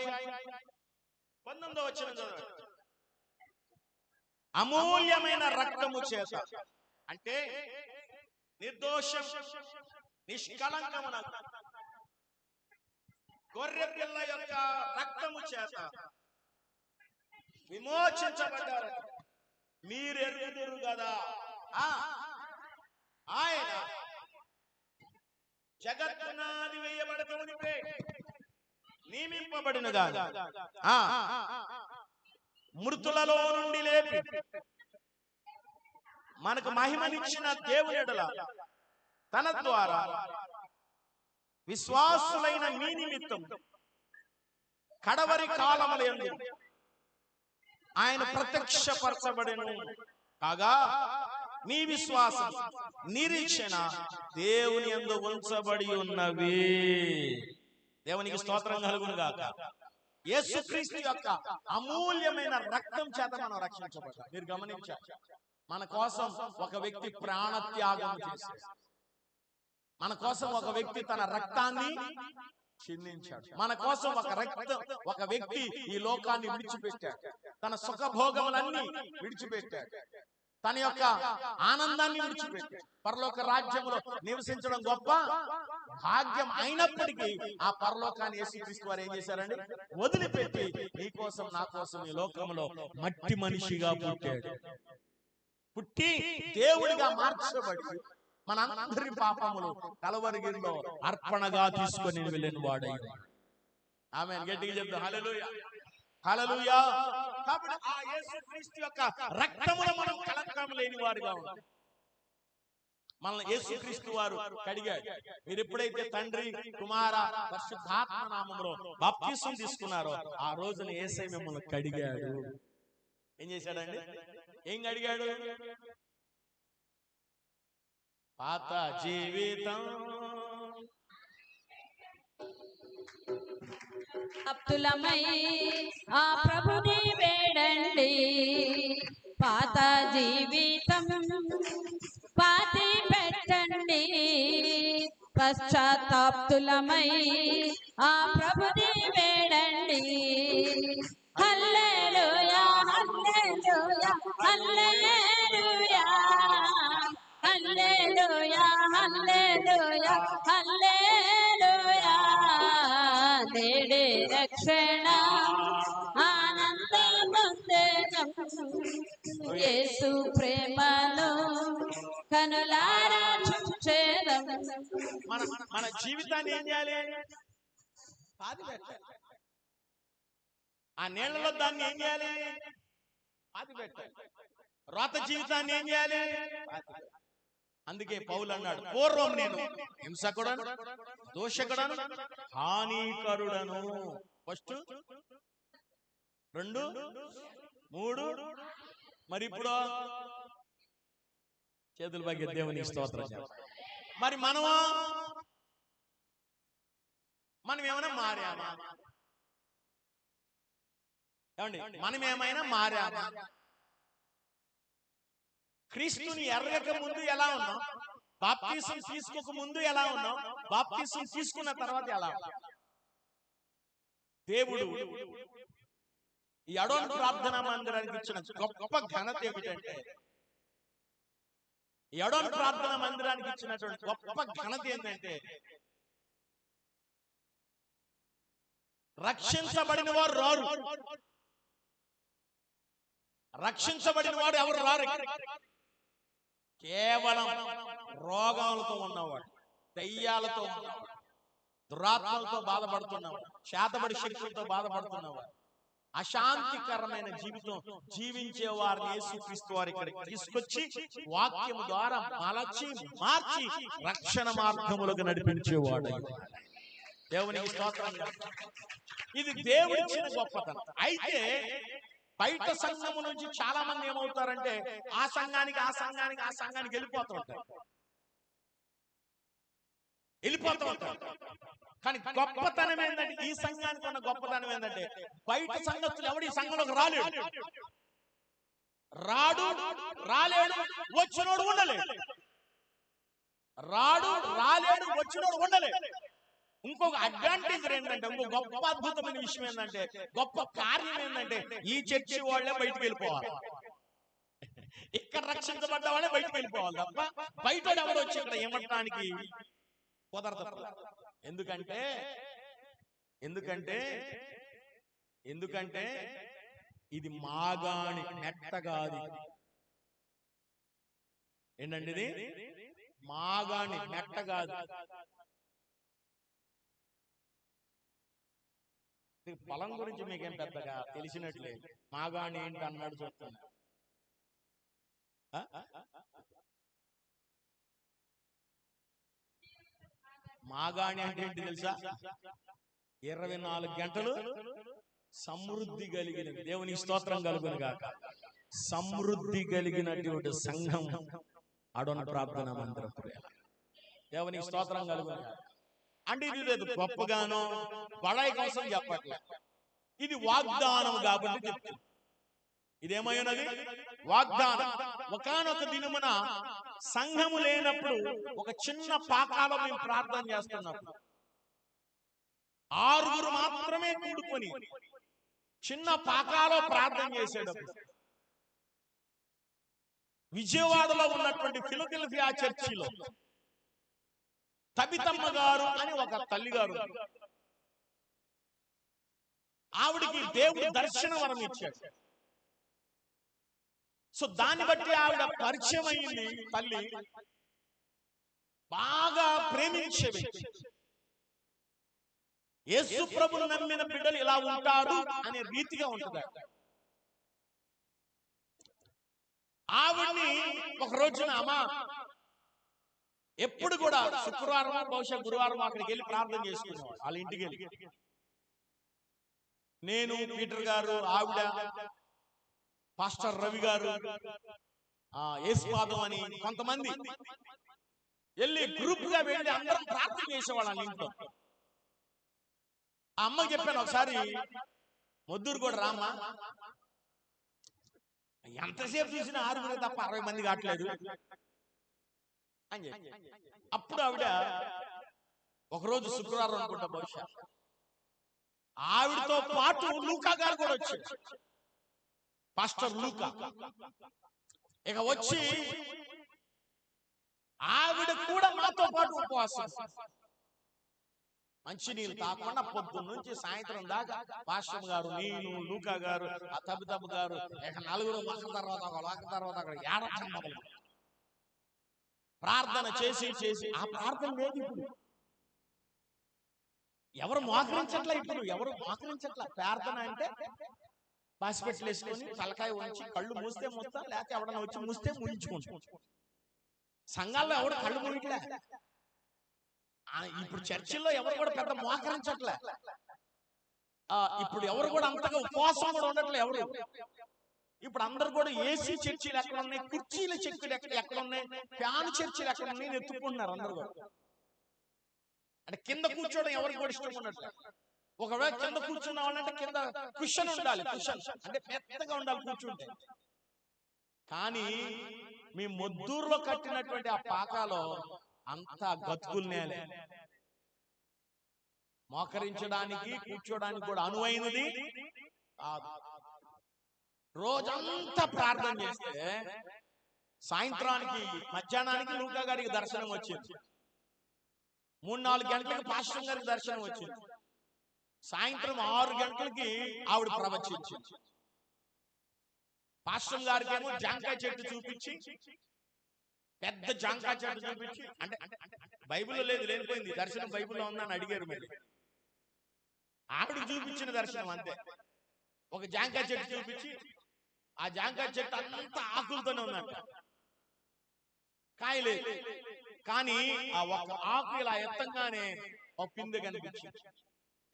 19వ వచనం చదవండి. అమూల్యమైన రక్తము చేత, అంటే నిర్దోషం నిష్కళంకమున గొర్రె పిల్ల యొక్క రక్తము చేత విమోచించబడ్డారు. మీరెరుగుదురు కదా, ఆయన జగత్తునాది వేయబడక మునిపే నియమింపబడినగా మృతులలో నుండి లేపి మనకు మహిమనిచ్చిన దేవుని ఎడల తన ద్వారా విశ్వాసులైన మీ నిమిత్తం కడవరి కాలములందు ఆయన ప్రత్యక్షపరచబడెను కాగా మీ విశ్వాసం నిరీక్షణ దేవుని యందు ఉంచబడి ఉన్నవి. దేవునికి స్తోత్రం కలుగును గాక. యేసుక్రీస్తు యొక్క అమూల్యమైన రక్తం చేత మనం రక్షించబడ్డాం. మీరు గమనించారు, మన కోసం ఒక వ్యక్తి ప్రాణత్యాగం చేశాడు. మన కోసం ఒక వ్యక్తి తన రక్తాన్ని చిందించాడు. మన కోసం ఒక వ్యక్తి ఈ లోకాన్ని విడిచిపెట్టాడు. తన సుఖభోగములన్నీ విడిచిపెట్టాడు. తన యొక్క ఆనందాన్ని విడిచిపెట్టాడు. పరలోక రాజ్యంలో నివసించడం గొప్ప భాగ్యం అయినప్పటికీ ఆ పరలోకాన్ని యేసుక్రీస్తు వారు ఏం చేశారండి? వదిలిపెట్టి నీ కోసం నా కోసం ఈ లోకంలో మట్టి మనిషిగా పుట్టాడు. పుట్టి దేవుడిగా మార్చబడి మనందరి పాపములు కలవరిగిరిలో అర్పణగా తీసుకొని వెళ్ళిన వాడై. ఆమేన్. గట్టిగా చెప్తాం హల్లెలూయా, హల్లెలూయా. కాబట్టి ఆ యేసుక్రీస్తు యొక్క రక్తములో మనం కళంకం లేని వారుగా ఉన్నాం. మనల్ని యేసుక్రీస్తు వారు కడిగాడు. మీరు ఎప్పుడైతే తండ్రి, కుమార, పరిశుద్ధాత్మ నామములో బాప్తిసం తీసుకున్నారో ఆ రోజున యేసయ్య మిమ్మల్ని కడిగాడు. ఏం చేశాడండి? ఏం కడిగాడు? పాత జీవితం అప్తులమై ఆ ప్రభుని వేడండి, పాత జీవితం పాతి పెట్టండి. పశ్చాత్తాప్తులమై ఆ ప్రభుని వేడండి. హల్లెలూయా, హల్లెలూయా, హల్లెలూయా, హల్లెలూయా, హల్లెలూయా, హల్లెలూయా. నేడే రక్షణ ఆనందముందేనం, యేసు ప్రేమను కనులారా చూచేదం. మన జీవితాన్ని ఏం చేయాలి? పాతి పెట్టాలి. ఆ నీళ్లలో దాన్ని ఏం చేయాలి? పాతి పెట్టాలి. రోత జీవితాన్ని ఏం చేయాలి? అందుకే పౌలు అన్నాడు, పూర్వం నేను హింసకుడను, దోషకుడను, హానికరుడను. ఫస్ట్ 2 3 మరి ఇప్పుడు చేతుల బాగా దేవునికి స్తోత్రం. మరి మనం ఏమైనా మారామా? ఏమండి, మనం ఏమైనా మారామా? క్రీస్తుని ఎరగక ముందు ఎలా ఉన్నాం? బాప్తిసం తీసుకోక ముందు ఎలా ఉన్నాం? బాప్తిసం తీసుకున్న తర్వాత ఎలా ఉన్నాం? దేవుడు ఈ అడోన్ ప్రార్థనా మందిరానికి ఇచ్చిన గొప్ప ఘనత ఏమిటంటే, ఈ అడోన్ ప్రార్థనా మందిరానికి ఇచ్చినటువంటి గొప్ప ఘనత ఏంటంటే, రక్షించబడిన వారు రారు. రక్షించబడిన వాడు ఎవరు రారు. కేవలం రోగాలతో ఉన్నవాడు, దయ్యాలతో ఉన్నవాడు, దురాత్మలతో బాధపడుతున్నవాడు, చేతబడి శక్తులతో బాధపడుతున్నవాడు, అశాంతికరమైన జీవితం జీవించే వారిని యేసుక్రీస్తు వారు ఇక్కడికి తీసుకొచ్చి వాక్యము ద్వారా మార్చి రక్షణ మార్గములకు నడిపించేవాడు. దేవునికి స్తోత్రం. ఇది దేవుడిచ్చిన గొప్పతనం. అయితే బయట సంఘము నుంచి చాలా మంది ఏమవుతారంటే ఆ సంఘానికి వెళ్ళిపోతూ ఉంటారు. కానీ గొప్పతనం ఏంటంటే, ఈ సంఘానికి ఉన్న గొప్పతనం ఏంటంటే, బయట సంఘస్థులు ఎవడు ఈ సంఘంలోకి రాలేడు, వచ్చినోడు ఉండలేడు. ఇంకొక అడ్వాంటేజ్ ఏంటంటే, ఇంకో గొప్ప అద్భుతమైన విషయం ఏంటంటే, గొప్ప కార్యం ఏంటంటే, ఈ చర్చి వాళ్ళే బయటకు వెళ్ళిపోవాలి. ఇక్కడ రక్షించబడ్డ వాళ్ళే బయటకు వెళ్ళిపోవాలి తప్ప బయట ఎవరు వచ్చి ఇక్కడ ఏమట్టడానికి కుదరదు. ఎందుకంటే ఇది మాగాణి మెట్టగాది. ఏంటండి ఇది? మాగాణి మెట్టగాది. పొలం గురించి మీకేం పెద్దగా తెలిసినట్లేదు. మాగాణి ఏంటి అన్నాడు చెప్తున్నా. మాగాణి అంటే ఏంటి తెలుసా? 24 గంటలు సమృద్ధి కలిగిన, దేవుని స్తోత్రం కలుగును గాక, సమృద్ధి కలిగినటువంటి సంఘం అడోన్ ప్రార్థనా మందిరం. దేవుని స్తోత్రం కలుగును గాక. అంటే ఇది లేదు గొప్పగానో బడాయి కోసం చెప్పట్లే, ఇది వాగ్దానం కాబట్టి చెప్తుంది. ఇదేమైనది? వాగ్దానం. ఒకానొక దినమున సంఘము లేనప్పుడు ఒక చిన్న పాకాలో మేము ప్రార్థన చేస్తున్నప్పుడు 6 మాత్రమే కూడుకొని చిన్న పాకాలో ప్రార్థన చేసేటప్పుడు విజయవాడలో ఉన్నటువంటి ఫిలదెల్ఫియా చర్చిలో తబితమ్మ గారు అని ఒక తల్లిగారు, ఆవిడికి దేవుడు దర్శన వరం ఇచ్చాడు. సో దాన్ని బట్టి ఆవిడ పరిచయం అయింది. తల్లి బాగా ప్రేమించే వ్యక్తి. యేసు ప్రభువును నమ్మిన బిడ్డలు ఇలా ఉంటారు అనే రీతిగా ఉంటుంది. ఆవిడ్ని ఒక రోజున అమ్మ ఎప్పుడు కూడా శుక్రవారం బహుశా గురువారం అక్కడికి వెళ్ళి ప్రార్థన చేసుకునేవాడు. వాళ్ళ ఇంటికి వెళ్ళి నేను, పీటర్ గారు, ఆవిడ, పాస్టర్ రవి గారు, యేసుపాదం అని కొంతమంది వెళ్ళి గ్రూప్ గా వెళ్ళి అందరం ప్రార్థన చేసేవాళ్ళం ఇంట్లో. ఆ అమ్మకి చెప్పాను ఒకసారి, మొద్దూరు కూడా రామ్మా, ఎంతసేపు చూసినా 6 తప్ప 60 మంది కావట్లేదు అని చెప్పి. అప్పుడు ఆవిడ ఒకరోజు శుక్రవారం అనుకుంటా బహుశా, ఆవిడతో పాటు లూకా గారు కూడా వచ్చారు, పాస్టర్ లూకా. ఇక వచ్చి ఆవిడ కూడా మాతో పాటు ఉపవాసం, మంచినీళ్ళు తాకుండా పొద్దున్న నుంచి సాయంత్రం దాకా పాస్టర్ గారు, నేను, లూకా గారు, ఆ తబితమ్మ గారు, ఇక 4 ఒక తర్వాత అక్కడ ఏడవడం మొదలు ప్రార్థన చేసి చేసి ఆ ప్రార్థన లేదు ఇప్పుడు. ఎవరు మోకరించట్లా, ఇప్పుడు ఎవరు మోకరించట్లా. ప్రార్థన అంటే బాసిపెట్లు వేసుకొని తలకాయ ఉంచి కళ్ళు మూస్తే మూస్తా, లేకపోతే ఎవడన్నా వచ్చి మూస్తే ముయించుకుంటాం. సంఘాల్లో ఎవరు కళ్ళు మూయట్లే. ఇప్పుడు చర్చిల్లో ఎవరు కూడా పెద్ద మోకరించట్లే. ఇప్పుడు ఎవరు కూడా అంతగా ఉపవాసం కూడా ఉండట్లే ఎవరు. ఇప్పుడు అందరు కూడా ఏసీ చర్చీలు ఎక్కడ ఉన్నాయి, కుర్చీల చర్చీలు ఎక్కడ ఉన్నాయి, ఫ్యాన్ చర్చీలు ఎక్కడ ఉన్నాయి ఎత్తుకుంటున్నారు అందరు కూడా. అంటే కింద కూర్చోవడం ఎవరికి కూడా ఇష్టం ఉన్నట్లే. ఒకవేళ కింద కూర్చున్న వాళ్ళంటే కింద కుషన్ ఉండాలి, కుషన్ అంటే మెత్తగా ఉండాలి కూర్చుంటే. కానీ మీ మొద్దూరులో కట్టినటువంటి ఆ పాకాలో అంతా గతుకులు నేలే, మోకరించడానికి కూర్చోడానికి కూడా అనువైనది కాదు. రోజంతా ప్రార్థన చేస్తే సాయంత్రానికి మధ్యాహ్నానికి లూకా గారికి దర్శనం వచ్చింది. 3-4 గంటలకు పాస్టర్ గారికి దర్శనం వచ్చింది. సాయంత్రం 6 గంటలకి ఆవిడ ప్రవచించింది. పాస్టర్ గారికి ఏమో జాంకాయ చెట్టు చూపించి, పెద్ద జాంకాయ చెట్టు చూపించి, అంటే బైబిల్లో లేదు, లేనిపోయింది దర్శనం బైబిల్లో ఉందని అడిగారు. మీరు ఆవిడ చూపించిన దర్శనం అంతే. ఒక జాంకాయ చెట్టు చూపించి, ఆ జాంకాయ చెట్టు అంతా ఆకులతోనే ఉందంట, కాయలేదు. కానీ ఆ ఒక ఆకు ఇలా ఎత్తంగానే ఒక పిందె కనిపించింది.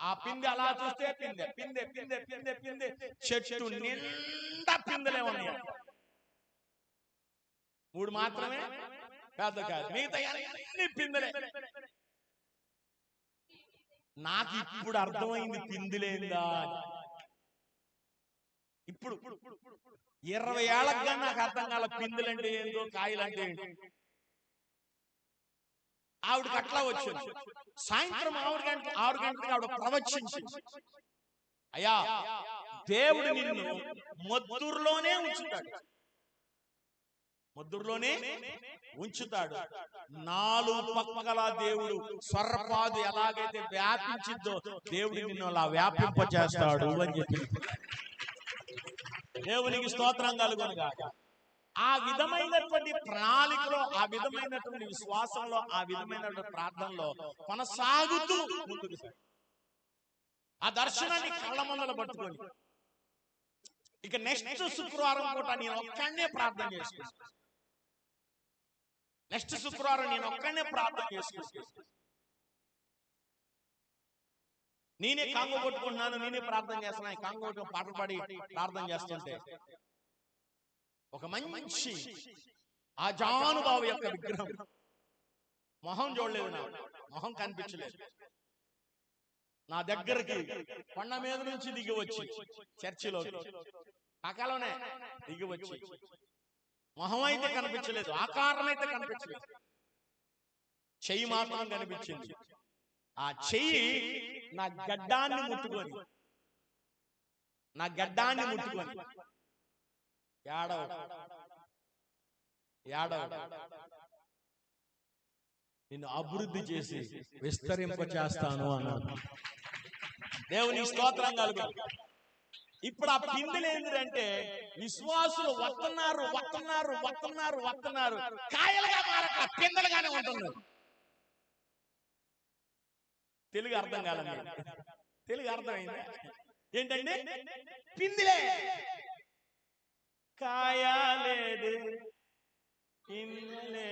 ఆ పిందె అలా చూస్తే పిందె పిందె పిందె పిందె పిందె చెట్టు నిండా పిందెలే ఉన్నాయి. 3 మాత్రమే కాదు, మిగతా అన్ని పిందెలే. నాకు ఇప్పుడు అర్థమైంది పిందెలేందా. ఇప్పుడు 20 ఏళ్ళగా నాకు అర్థం కాల పిందెలంటే ఏందో, కాయలంటే ఏంటో. ఆవిడకి అట్లా వచ్చింది. సాయంత్రం 6 గంటలకు ఆవిడ ప్రవచించింది, అయ్యా దేవుడు నిన్ను మొద్దూరులోనే ఉంచుతాడు, మొద్దూరులోనే ఉంచుతాడు. 4 పక్కల దేవుడు స్వర్రపాదు ఎలాగైతే వ్యాపించిందో దేవుడు నిన్ను అలా వ్యాపింపచేస్తాడు అని చెప్పి. దేవునికి స్తోత్రం కలుగునుగాక. ఆ విధమైనటువంటి ప్రణాళికలో, ఆ విధమైనటువంటి విశ్వాసంలో, ఆ విధమైనటువంటి ప్రార్థనలో కొనసాగుతూ ముందుకు ఆ దర్శనాన్ని కళ్ళ మందలు పట్టుకొని ఇక నెక్స్ట్ శుక్రవారం పూట నేను ఒక్కడే ప్రార్థన చేసుకుంటాను. నెక్స్ట్ శుక్రవారం నేను ఒక్కడే ప్రార్థన చేసుకుంటాను. నేనే కాంగో కొట్టుకుంటున్నాను, నేనే ప్రార్థన చేస్తున్నాను. కాంగో కొట్టుకుని పాటలు పాడి ప్రార్థన చేస్తుంటే ఒక మంచి ఆజానుభావ యొక్క విగ్రహం, మొహం చూడలేదు, నా మొహం కనిపించలేదు, నా దగ్గరికి కొండ మీద నుంచి దిగి వచ్చి చర్చిలో పక్కలోనే దిగి వచ్చి, మొహం అయితే కనిపించలేదు, ఆకారం అయితే కనిపించలేదు, చెయ్యి మాత్రం కనిపించింది. ఆ చెయ్యి నా గడ్డాన్ని ముట్టుకొని ఏడవ నిన్ను అభివృద్ధి చేసి విస్తరింప చేస్తాను అన్నాడు. దేవుని స్తోత్రం కలుగును. ఇప్పుడు ఆ పిందెలు ఏంటంటే విశ్వాసులు వస్తున్నారు కాయలుగా మారక పిందెలుగానే ఉంటుంది. తెలుగు అర్థం కాలండి, తెలుగు అర్థమైంది ఏంటంటే పిందెలే, కాయ లేదు, పిందె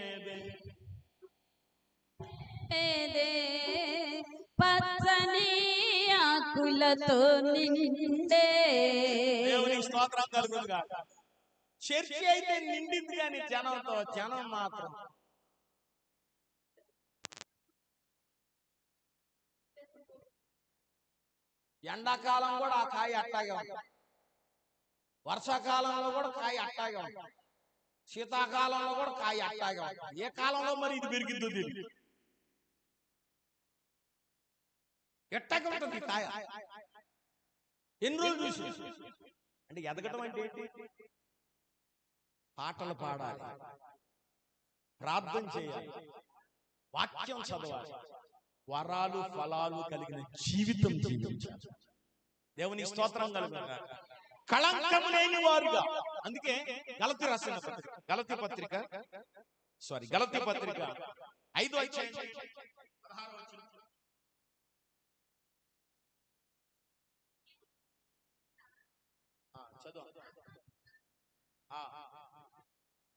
పచ్చని ఆకులతో నిండే. దేవుని స్తోత్రం కలుగునుగా. చర్చి అయితే నిండింది కానీ జనం మాత్రం ఎండాకాలం కూడా ఆ కాయ అట్టాగే ఉంటుంది, వర్షాకాలంలో కూడా కాయ అట్టాగే ఉంటుంది, శీతాకాలంలో కూడా కాయ అట్టాగే ఉంటుంది. ఏ కాలంలో మరి ఇది పెరిగిద్దో తెలియదు, ఎట్టాగే ఉంటుంది కాయ. ఎన్ని రోజులు చూసి అంటే ఎదగటం అంటే ఏంటి? పాటలు పాడాలి, ప్రార్థన చేయాలి, వాక్యం చదవాలి, వరాలు ఫలాలు కలిగిన జీవితం జీవించాలి. దేవుని స్తోత్రం కలుగును. కళంకము లేని వారుగా. అందుకే గలతీ పత్రిక 5వ అధ్యాయం 16వ వచనం.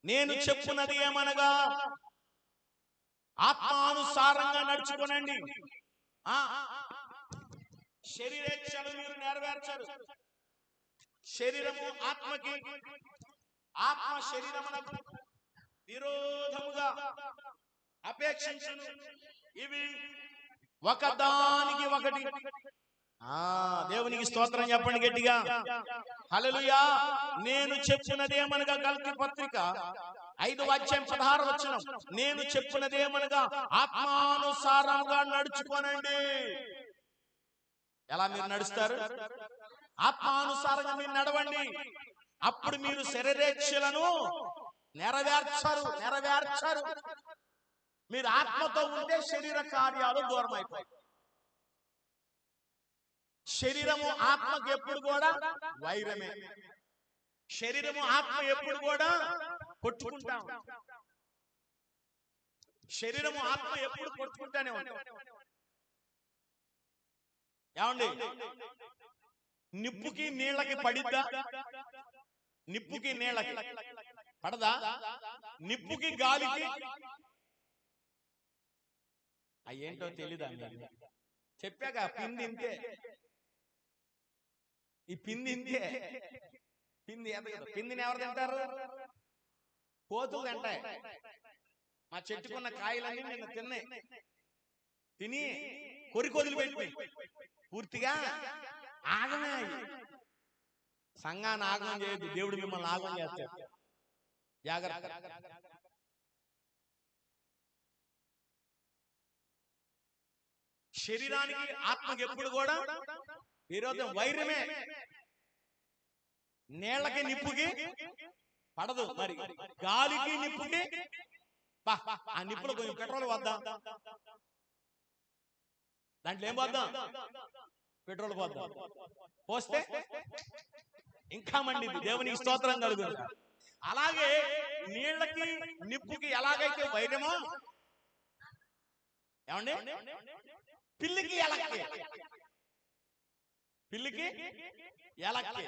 నేను చెప్పున్నది ఏమనగా ఆత్మానుసారంగా నడుచుకోనండి. శరీరేచ్ఛలు మీరు నెరవేర్చరు. శరీరము ఆత్మకి, ఆత్మ శరీరమునకు విరోధముగా అపేక్షించును. ఇవి ఒకదానికి ఒకటి. దేవునికి స్తోత్రం చెప్పండి గట్టిగా, హల్లెలూయా. నేను చెప్పినదేమనగా గలతీ పత్రిక 5వ అధ్యాయం 16వ వచనం. నేను చెప్పినదేమనగా ఆత్మానుసారంగా నడుచుకోనండి. ఎలా మీరు నడుస్తారు? ఆత్మానుసారంగా మీరు నడవండి. అప్పుడు మీరు శరీరేచ్ఛలను నెరవేర్చరు. మీరు ఆత్మతో ఉంటే శరీర కార్యాలు దూరం అయిపోయి. శరీరము ఆత్మకి ఎప్పుడు కూడా వైరమే. శరీరము ఆత్మ ఎప్పుడు కూడా కొట్టుకుంటాం. శరీరము ఆత్మ ఎప్పుడు కొట్టుకుంటానే ఉంటాం. ఏమండి, నిప్పుకి నీళ్ళకి పడిద్దా? నిప్పుకి నీళ్ళకి పడదా? నిప్పుకి గాలికి అయ్యేంటో తెలీదా? చెప్పాక పిండి ఇంతే, ఈ పిండి ఇంతే. పిండి పిండిని ఎవరు తింటారు? కోతులు తింటాయి. మా చెట్టుకున్న కాయలన్నీ నిన్న తిని కొరికొదులు పెట్టి పూర్తిగా ఆగమే. సంఘాన్ని ఆగమం చేయొద్దు, దేవుడు మిమ్మల్ని ఆగమం చేస్తాడు. జాగ్రత్త. శరీరానికి ఆత్మకి ఎప్పుడు కూడా విరోధం, వైరమే. నీళ్ళకి నిప్పుకి పడదు, మరి గాలికి నిప్పుకి. ఆ నిప్పులో కొంచెం పెట్రోల్ వద్దాం, దాంట్లో ఏం పోద్దాం? పెట్రోల్ పోద్దాం. పోస్తే ఇంకా మండిది. దేవునికి స్తోత్రం కలుగును. అలాగే నీళ్ళకి నిప్పుకి ఎలాగైతే వైరమో, ఏమండి, పిల్లికి ఎలక్కి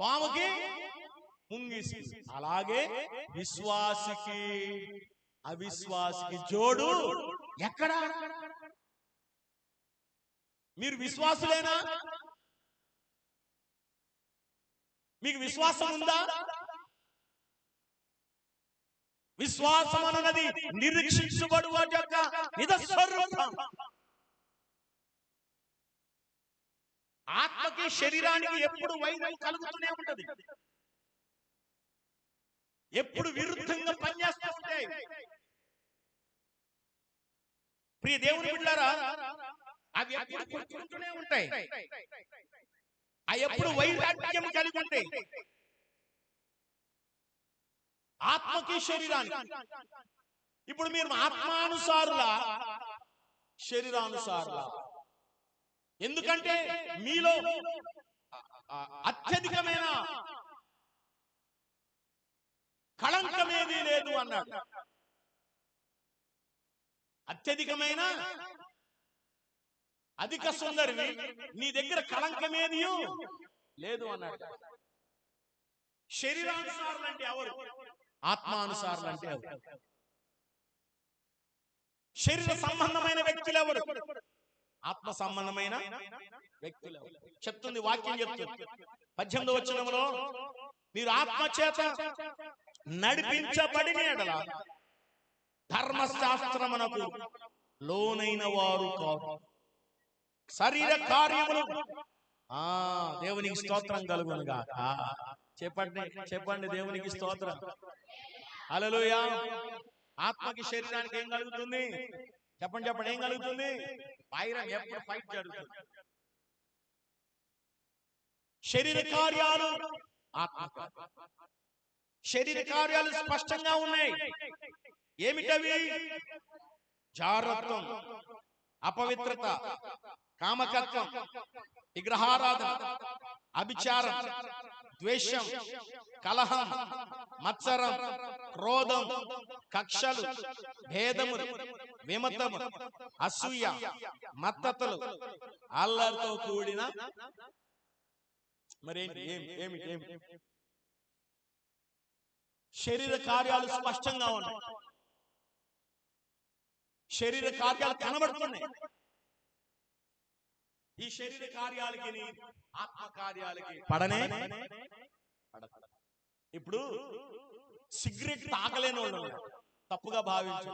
పాముకి ముంగిసి, అలాగే విశ్వాసికి అవిశ్వాసికి జోడు ఎక్కడ? మీరు విశ్వాసులేనా? మీకు విశ్వాసం ఉందా? విశ్వాసం అన్నది నిరీక్షించబడు వాటి యొక్క నిజస్వరూపం. ఆత్మకి శరీరానికి ఎప్పుడు వైరం కలుగుతూనే ఉంటది, ఎప్పుడు విరుద్ధంగా పనిచేస్తూ ఉంటాయి. ప్రియ దేవుని బిడ్డలారా, అవి ఎప్పుడు కొట్టుకుంటూనే ఉంటాయి. అవి ఎప్పుడు వైరాగ్యం కలిగి ఉంటాయి. ఆత్మకి శరీరానికి. ఇప్పుడు మీరు ఆత్మానుసారుల శరీరానుసారుల. ఎందుకంటే మీలో అత్యధికమైన కళంకమేదీ లేదు అన్నాడు. అత్యధికమైన అధిక సుందరివి, నీ దగ్గర కళంకమేది లేదు అన్నాడు. శరీరానుసారులు అంటే ఎవరు? ఆత్మానుసారులు అంటే ఎవరు? శరీర సంబంధమైన వ్యక్తులు ఎవరు? ఆత్మ సంబంధమైన వ్యక్తులు ఎవరు? చెప్తుంది వాక్యం, చెప్తుంది 18వ వచనంలో, మీరు ఆత్మ చేత నడిపించబడిన యెడల ధర్మశాస్త్రమునకు లోనైన వారు కాదు. శరీర కార్యములు దేవునికి స్తోత్రం కలుగునుగా. చెప్పండి చెప్పండి, దేవునికి స్తోత్రం. హల్లెలూయా. ఆత్మకి శరీరానికి ఏం కలుగుతుంది? చెప్పండి చెప్పండి, ఏం కలుగుతుంది? ఎప్పుడు ఫైట్ జరుగుతుంది. శరీర కార్యాలు, ఆత్మ శరీర కార్యాలు స్పష్టంగా ఉన్నాయి. ఏమిటవి? జారత్వం, అపవిత్రత, కామకత్వం, విగ్రహారాధన, అభిచారం, ద్వేషం, కలహం, మత్సరం, క్రోధం, కక్షలు, భేదములు, విమతము, అసూయ, మత్తతలు, అల్లరితో కూడిన మరేంటి? ఏమిటి? శరీర కార్యాలు స్పష్టంగా ఉన్నాయి. శరీర కార్యాలు కనబడుతున్నాయి. ఈ శరీర కార్యాలకి ఆత్మ కార్యాలకి పడనే పడదు. ఇప్పుడు సిగరెట్ తాగలేని వాళ్ళు తప్పుగా భావించు.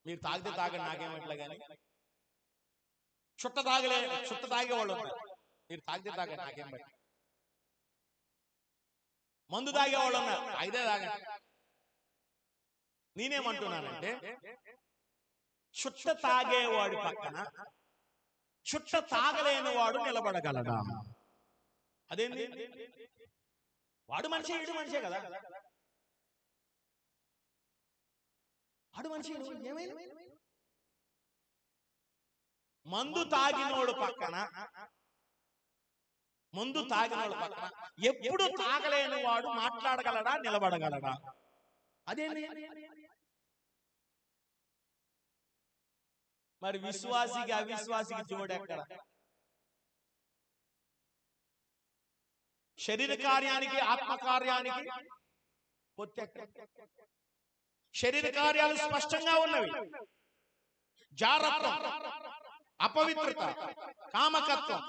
మీరు తాగితే తాగండి, నాకేమట్లా. కానీ చుట్ట తాగేవాళ్ళు ఉన్నారు. మీరు తాగితే తాగండి, నాకేం బట్టి. మందు తాగేవాళ్ళు ఉన్నారు, అయితే తాగండి. నేనేమంటున్నానంటే, చుట్ట తాగేవాడి పక్కన చుట్ట తాగలేని వాడు నిలబడగలడా? అదేంటి? వాడు మనిషి, ఇడు మనిషే కదా. వాడు మనిషి, ఏమైనా మందు తాగినోడు పక్కన ఎప్పుడు తాగలేని వాడు మాట్లాడగలడా? నిలబడగలడా? అదేంటి? మరి విశ్వాసికి అవిశ్వాసికి జోడెక్కడ? శరీర కార్యానికి ఆత్మ కార్యానికి పొత్తెక్కడ? శరీర కార్యాలు స్పష్టంగా ఉన్నవి. జారత్వం, అపవిత్రత, కామకత్వం,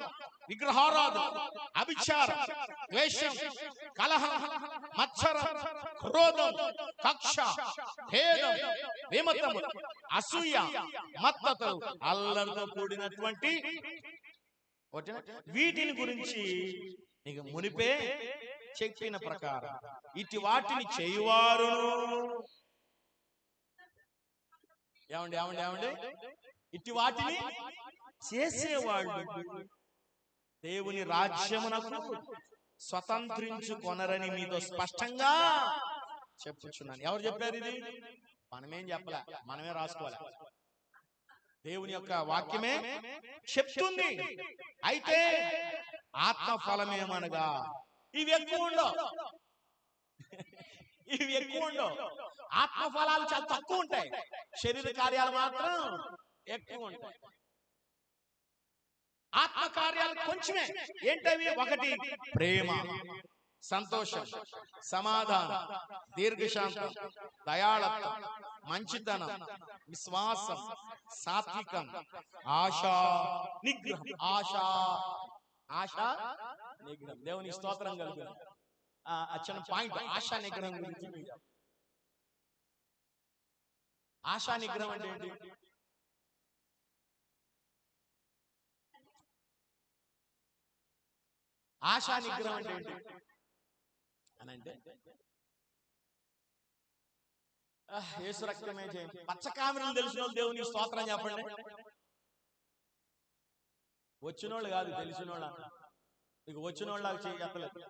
విగ్రహారాధన, అభిచారం, ద్వేషం, కలహం, మత్సరం, క్రోధం, కక్ష, భేదం, విమతము, అసూయ, మత్తతలు, అల్లరితో కూడినటువంటి వీటిని గురించి నీకు మునిపే చెప్పిన ప్రకారం ఇటు వాటిని చేయువారు. ఏమండి ఇటు వాటిని చేసేవాళ్ళు దేవుని రాజ్యమునకు స్వతంత్రించుకొనరని మీతో స్పష్టంగా చెప్పుచున్నాను. ఎవరు చెప్పారు ఇది? మనమేం చెప్పలే, మనమే రాసుకోవాలి. దేవుని యొక్క వాక్యమే చెప్తుంది. అయితే ఆత్మఫలమేమనగా ఇవి ఎక్కువ ఉండవు. ఆత్మఫలాలు చాలా తక్కువ ఉంటాయి, శరీర కార్యాలు మాత్రం ఎక్కువ ఉంటాయి. ఆత్మ కార్యాలు కొంచెమే. ఏంటవి? ఒకటి ప్రేమ, సంతోషం, సమాధానం, దీర్ఘశాంతం, దయాళత్వం, మంచితనం, విశ్వాసం, సాత్వికం, ఆశా నిగ్రహం. ఆశా నిగ్రహం. దేవుని స్తోత్రం కలుగు. చిన్న పాయింట్ ఆశా నిగ్రహం గురించి. ఆశా నిగ్రహం అంటే ఏంటి? ఆశా నిగ్రహం అంటే ఏంటి అని అంటే, యేసు రక్తమే చేయండి. పచ్చకామెరలు తెలిసిన వాళ్ళు దేవుని స్తోత్రం చెప్పండి. వచ్చినోళ్ళు కాదు, తెలిసినోళ్ళు అన్న. మీకు వచ్చినోళ్ళ చేయలేదు.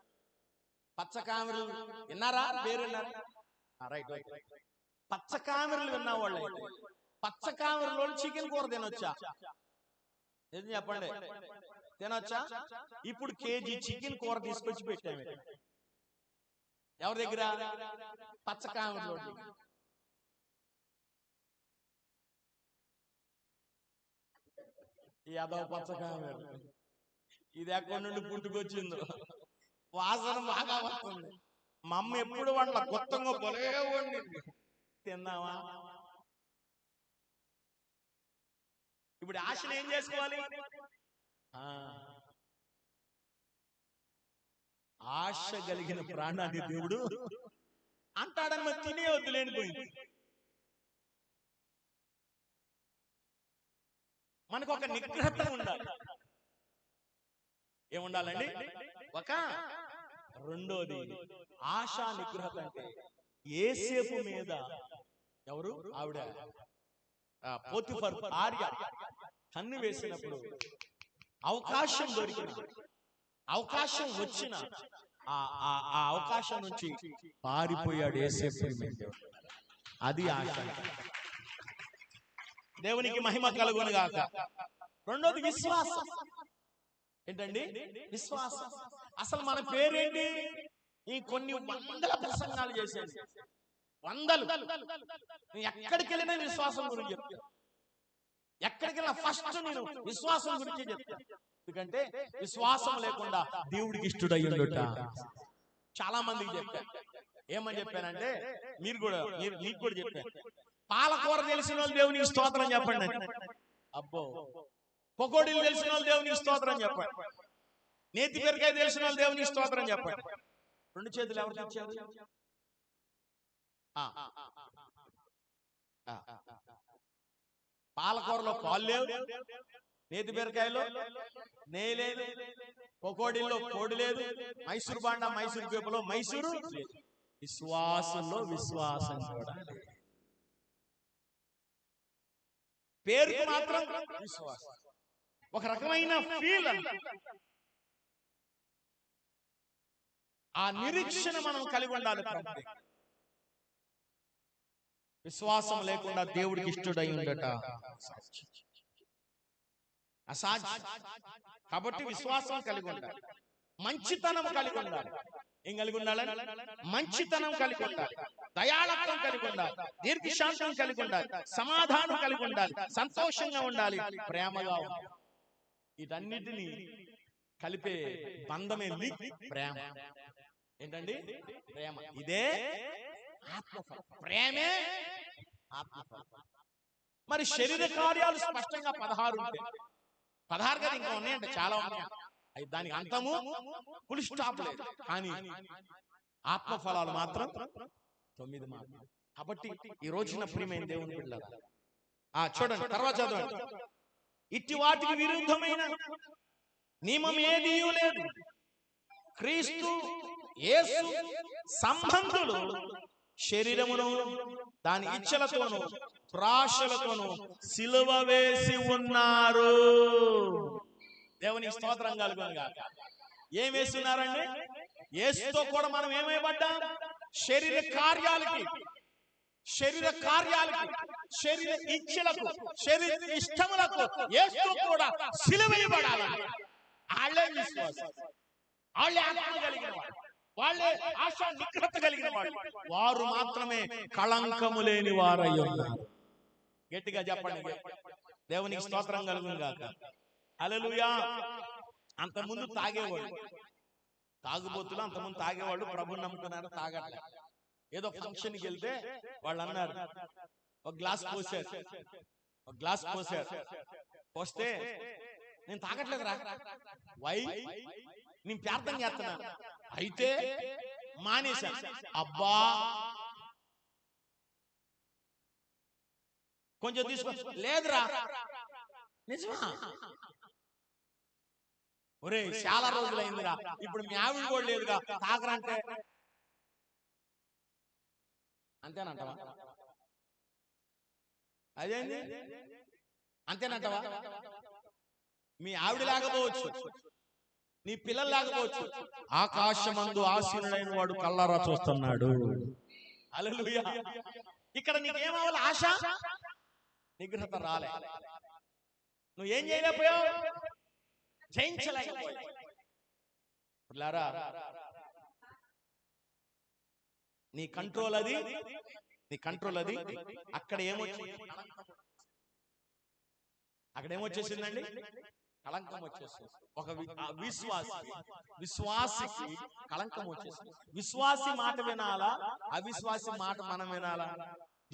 పచ్చకామెరులు విన్నారా? పేరు విన్నారా? Right right. పచ్చకామెరులు విన్నా వాళ్ళు అయితే పచ్చకామెరులో చికెన్ కూర తినొచ్చా? ఏం చెప్పండి, తినొచ్చా? ఇప్పుడు కేజీ చికెన్ కూర తీసుకొచ్చి పెట్టాము ఎవరి దగ్గర? పచ్చకామెరులో. ఈ అదవ పచ్చకామెరు ఇది ఎక్కడి నుండి పుట్టుకొచ్చిందో, వాసన బాగా వస్తుంది. మా అమ్మ ఎప్పుడు వంటల కొత్తగా పొలే వండింది, తిన్నావా? ఇప్పుడు ఆశను ఏం చేసుకోవాలి? ఆశ కలిగిన ప్రాణాన్ని దేవుడు అంటాడని మరి తినే వద్దులేనిపోయింది. మనకు ఒక నిగ్రహత ఉండాలి. ఏముండాలండి? ఒక రెండోది ఆశా నిగ్రహత. అంటే యేసేపు మీద ఎవరు? ఆవిడ పోతిఫర్ భార్య కన్ను వేసినప్పుడు అవకాశం దొరికిన, అవకాశం వచ్చిన ఆ అవకాశం నుంచి పారిపోయాడు యేసేపు. అది ఆశ. దేవునికి మహిమ కలుగును గాక. రెండోది విశ్వాసం. ఏంటండి? విశ్వాసం. అసలు మన పేరేంటి? ఈ కొన్ని వందల ప్రసంగాలు చేసేది, వందలు. ఎక్కడికి వెళ్ళినా విశ్వాసం గురించి చెప్తా. ఎక్కడికి వెళ్ళినా ఫస్ట్ నేను విశ్వాసం గురించి చెప్తా. ఎందుకంటే విశ్వాసం లేకుండా దేవుడికి ఇష్టడయ్యుండుట. చాలా మందికి చెప్పాను. ఏమని చెప్పానంటే, మీకు కూడా చెప్పాను. పాలకూర తెలిసిన వాళ్ళు దేవునికి స్తోత్రం చెప్పండి. అబ్బో. పకోడీలు తెలిసిన వాళ్ళు దేవునికి స్తోత్రం చెప్పండి. నేతి పెరకాయ తెలిసిన వాళ్ళు దేవునికి స్తోత్రం చెప్పండి. రెండు చేతులు ఎవరికి ఇచ్చారు? పాలకూరలో పాలు లేవు, నేతి బీరకాయలో నెయ్యి లేదు, పకోడీల్లో కోడి లేదు, మైసూరు బాండా మైసూరు కేపులో మైసూరు. విశ్వాసంలో విశ్వాసం కూడా పేరుకు మాత్రం విశ్వాసం. ఒక రకమైన ఫీల్ అంట. ఆ నిరీక్షణ మనం కలిగి ఉండాలి. విశ్వాసం లేకుండా దేవుడికి ఇష్టడై ఉండట అసాధ్యం. కాబట్టి విశ్వాసం కలిగి ఉండాలి. మంచితనం కలిగి ఉండాలి. ఏం కలిగి ఉండాలి? మంచితనం కలిగి ఉండాలి, దయాళత్వం కలిగి ఉండాలి, దీర్ఘశాంతం కలిగి ఉండాలి, సమాధానం కలిగి ఉండాలి, సంతోషంగా ఉండాలి, ప్రేమగా ఉండాలి. వీటన్నిటిని కలిపే బంధమే ప్రేమ. ఏంటండి? ప్రేమ. ఇదే ఆత్మఫలం. ప్రేమే ఆత్మఫలం. మరి శరీర కార్యాలు స్పష్టంగా 16 ఉంటాయి. 16 కదా, ఇంకా ఉన్నాయంటే చాలా ఉన్నాయి. దానికి అంతము ఫుల్ స్టాప్ లేదు. కానీ ఆత్మఫలాలు మాత్రం 9 మాత్రం. కాబట్టి ఈ రోజున ప్రియమైన దేవుని బిడ్డలారా, చూడండి తర్వాత చదవండి. ఇట్టి వాటికి విరుద్ధమైన నియమం ఏదీ లేదు. క్రీస్తు యేసు సంబంధులు శరీరమును దాని ఇచ్చలతోను ప్రాశలతోను సిలువ వేసి ఉన్నారు. దేవునికి స్తోత్రం కలుగును గాక. ఏం వేస్తున్నారండి? యేసుతో కూడా మనం ఏమైపడ్డాం? శరీర కార్యాలకి, శరీర ఇచ్చలకు, శరీర ఇష్టములకు యేసుతో కూడా సిలువ వేయబడాలని వాళ్ళే విశ్వాసం, వాళ్ళే ఆత్మ కలిగిన వాడు, వాళ్ళే ఆశా నిగ్రహత కలిగిన వాడు. వారు మాత్రమే కళంకము లేని వారై ఉన్నారు. గట్టిగా చెప్పండి. దేవునికి స్తోత్రం కలుగును గాక. హల్లెలూయా. అంతకుముందు తాగేవాడు, తాగుబోతులు అంతకుముందు తాగేవాళ్ళు ప్రభుని నమ్ముకున్నారు, తాగట్లే. ఏదో ఫంక్షన్కి వెళ్తే వాళ్ళు అన్నారు, ఒక గ్లాస్ పోసారు. పోస్తే నేను తాగట్లేదురా. వై? నేను ప్రార్థన చేస్తున్నా. అయితే మానేశా. అబ్బా కొంచెం తీసుకో. లేదురా. నిజమా? ఒరే చాలా రోజులైందిరా, ఇప్పుడు మీ ఆవిడ కూడా లేదుగా, తాగరంటే అంతేనంటవా? అదేంది అంతేనంటవా? మీ ఆవిడ లేకపోవచ్చు, నీ పిల్లలు లేకపోవచ్చు, ఆకాశమందు ఆసీనుడైన వాడు కల్లారా చూస్తున్నాడు. హల్లెలూయా. ఇక్కడ నీకేమవ్వాలి? ఆశ నిగ్రహత రాలే. నువ్వేం చేయలేకపోయావు? జయించలేకపోయావు. నీ కంట్రోల్ అది, నీ కంట్రోల్ అది. అక్కడ ఏమొచ్చేసిందండి? కళంకం వచ్చేసింది. ఒక విశ్వాసికి కళంకం వచ్చేసింది. విశ్వాసి మాట వినాలా, అవిశ్వాసి మాట మనం వినాలా?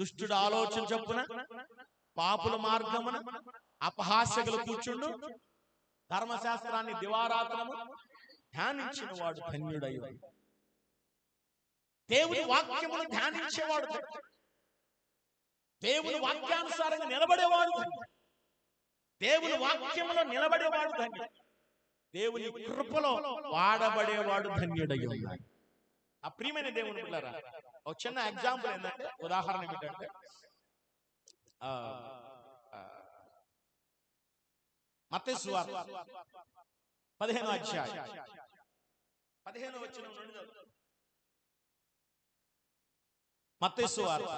దుష్టుడు ఆలోచన చొప్పున, పాపుల మార్గమున అపహాస్యకులు కూర్చుండు, ధర్మశాస్త్రాన్ని దివారాత్రము ధ్యానించిన వాడు ధన్యుడయ్య. దేవుని వాక్యమును ధ్యానించేవాడు, దేవుని వాక్యానుసారంగా నిలబడేవాడు, దేవుని వాక్యములో నిలబడేవాడు ధన్యుడు, దేవుని కృపలో వాడబడేవాడు ధన్యుడయ్య. ఆ ప్రియమైన దేవుని పిల్లరా, ఒక చిన్న ఎగ్జాంపుల్ ఏంటంటే, ఉదాహరణ ఏంటంటే, మత్తయి సువార్త 15వ అధ్యాయం 15వ వచనం నుండి చదువుతాం. మత్తయి సువార్త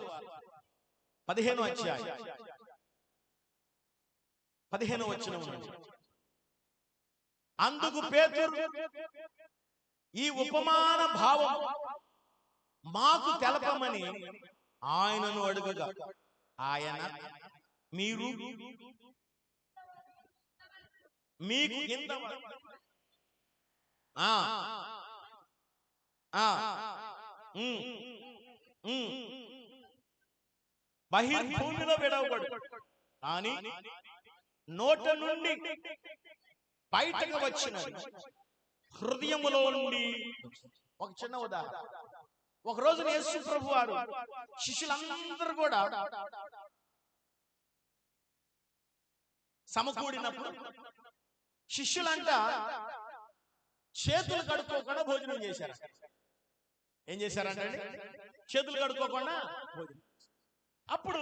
15వ అధ్యాయం 15వ వచనం నుండి. అందుకు పేతురు, ఈ ఉపమాన భావం మాకు తెలపమని ఆయనను అడుగగా, ఆయన మీరు మీకు బహిర్భూమిలో విడవబడు, కానీ నోట నుండి బయటకు వచ్చిన హృదయములో నుండి. ఒక చిన్న ఉదాహరణ. ఒక రోజు యేసు ప్రభు వారు శిష్యులందరూ కూడా సమకూడినప్పుడు శిష్యులంతా చేతులు కడుక్కోకుండా భోజనం చేశారు. ఏం చేశారంటే చేతులు కడుక్కోకుండా భోజనం. అప్పుడు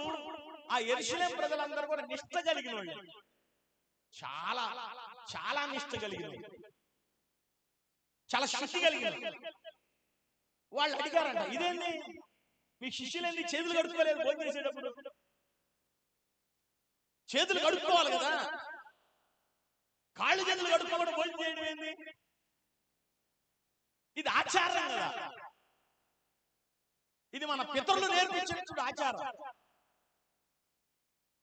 ఆ యెరూషలేము ప్రజలందరూ కూడా నిష్ఠ కలిగిన వాళ్ళు, చాలా చాలా నిష్ఠ కలిగిన వాళ్ళు, చాలా శుద్ధి కలిగిన వాళ్ళు అడిగారంట, ఇదేంటి మీ శిష్యులేంది చేతులు కడుక్కోలేదు భోజనం చేసేటప్పుడు? చేతులు కడుక్కోవాలి కదా, కాళ్ళు చేతులు కడుక్కోకుండా భోజనం చేయడం ఏంది? ఇది ఆచారం కదా, ఇది మన పితరులు నేర్పించినప్పుడు ఆచారం.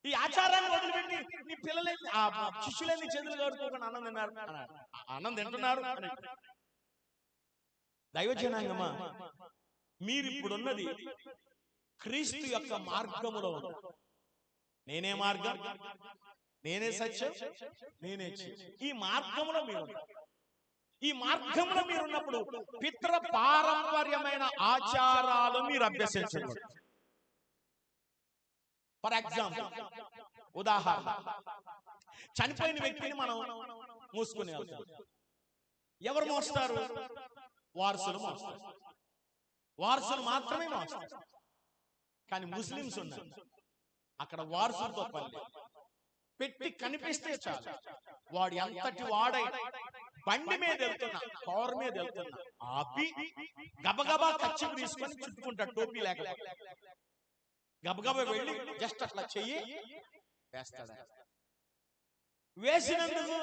ఈ ఆచారాన్ని వదిలిపెట్టి నీ పిల్లలేంది, ఆ శిష్యులేంది చేతులు కడుక్కోకుండా అన్నం తిన్నారు, అన్నం తింటున్నారు. దైవజనాంగమా, మీరు ఇప్పుడున్నది క్రీస్తు యొక్క మార్గములో ఉన్నారు. నేనే మార్గం, నేనే సత్యం, నేనే జీవం. ఈ మార్గంలో మీరు, ఈ మార్గంలో మీరున్నప్పుడు పితృ పారంపర్యమైన ఆచారాలు మీరు అభ్యసించండి. ఫర్ ఎగ్జాంపుల్, ఉదాహరణ, చనిపోయిన వ్యక్తిని మనం మూసుకుని వెళ్తాం. ఎవరు మోస్తారు? వారసులు మోస్తారు. వారసులు మాత్రమే మోస్తారు. కానీ ముస్లిమ్స్ ఉన్నారు, అక్కడ వారసులతో పని పెట్టి కనిపిస్తే చాలు, వాడు ఎంతటి వాడై బండి మీద వెళ్తున్నా, కారు మీద వెళ్తున్నా ఆపి గబగబా కచ్చి తీసుకొని చుట్టుకుంటాడు, టోపీ లేక గబగబా వెళ్ళి జస్ట్ అట్లా చెయ్యి వేస్తాడు. వేసినందుకు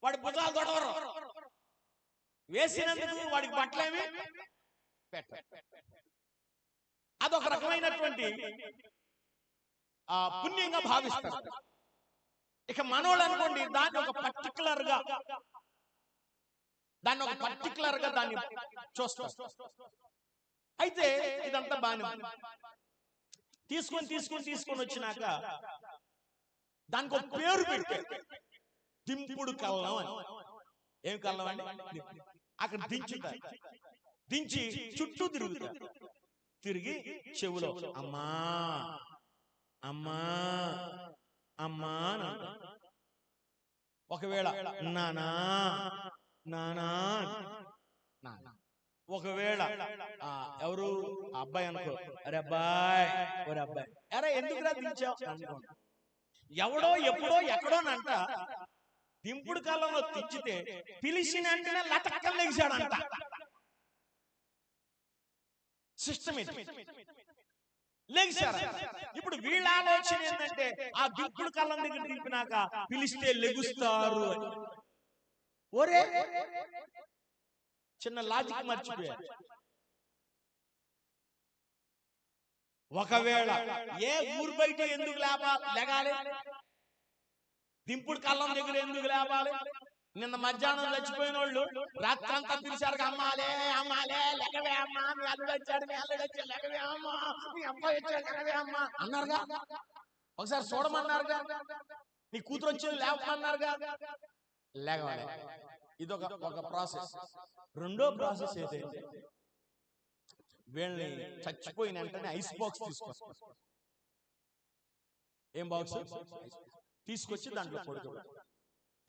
వాడి భుజాలు తొడవరు, వేసినందుకు వాడికి బట్టలేమి పెట్టరు. అదొక రకమైనటువంటి పుణ్యంగా భావిస్తారు. ఇక మనోళ్ళు అనుకోండి, దాన్ని ఒక పర్టికులర్ గా దాన్ని చూస్తారు. అయితే ఇదంతా బాగా తీసుకొని వచ్చినాక దానికి ఒక పేరు పెట్టారు, దింపుడు కళ్ళం అని. ఏం కళ్ళం అండి? అక్కడ దించి చుట్టూ తిరుగుతారు. తిరిగి చెవులో అమ్మా అమ్మా అమ్మా అని అంటారు. ఒకవేళ నానా నానా, ఒకవేళ ఎవరు అబ్బాయి అనుకో, అరే అబ్బాయి, ఒరే అబ్బాయి, అరే ఎందుకు దించావు అనుకోండి. ఎవడో ఎప్పుడో ఎక్కడోనంట దింపుడు కాలంలో తెచ్చితే పిలిచిన వెంటనే లటక్కలు లెగిశాడంట. సిస్టమ్ లెగిశారు. ఇప్పుడు వీళ్ళ ఆలోచన ఏంటంటే ఆ దింపుడు కాలం దగ్గర దింపినాక పిలిస్తే లెగుస్తారు అని. ఒరే చిన్న లాజిక్ మర్చిపోయారు. ఒకవేళ ఏ ఊరు బయట ఎందుకు లెగాలి? దింపుడు కళ్ళం దగ్గర ఎందుకు లేవాలి? నిన్న మధ్యాహ్నం చచ్చిపోయిన వాళ్ళు రాత్రంతా పిలిచారు, అమ్మాలే అమ్మాలే లెగవే అమ్మా, మీ అల్లుడు వచ్చాడు, మీ అల్లుడు వచ్చాడు, లెగవే అమ్మా, మీ అబ్బాయి వచ్చాడు, లెగవే అమ్మా అన్నారుగా. ఒకసారి చూడమన్నారుగా, నీ కూతురు వచ్చేది లేవమన్నారుగా. లేగవాలి. ఇదొక ప్రాసెస్. రెండో ప్రాసెస్ ఏంటంటే వీళ్ళని చచ్చిపోయిన వెంటనే ఐస్ బాక్స్ తీసుకొస్తారు. ఏం బాక్స్ తీసుకొచ్చి దాంట్లో పడుకోబెడతారు.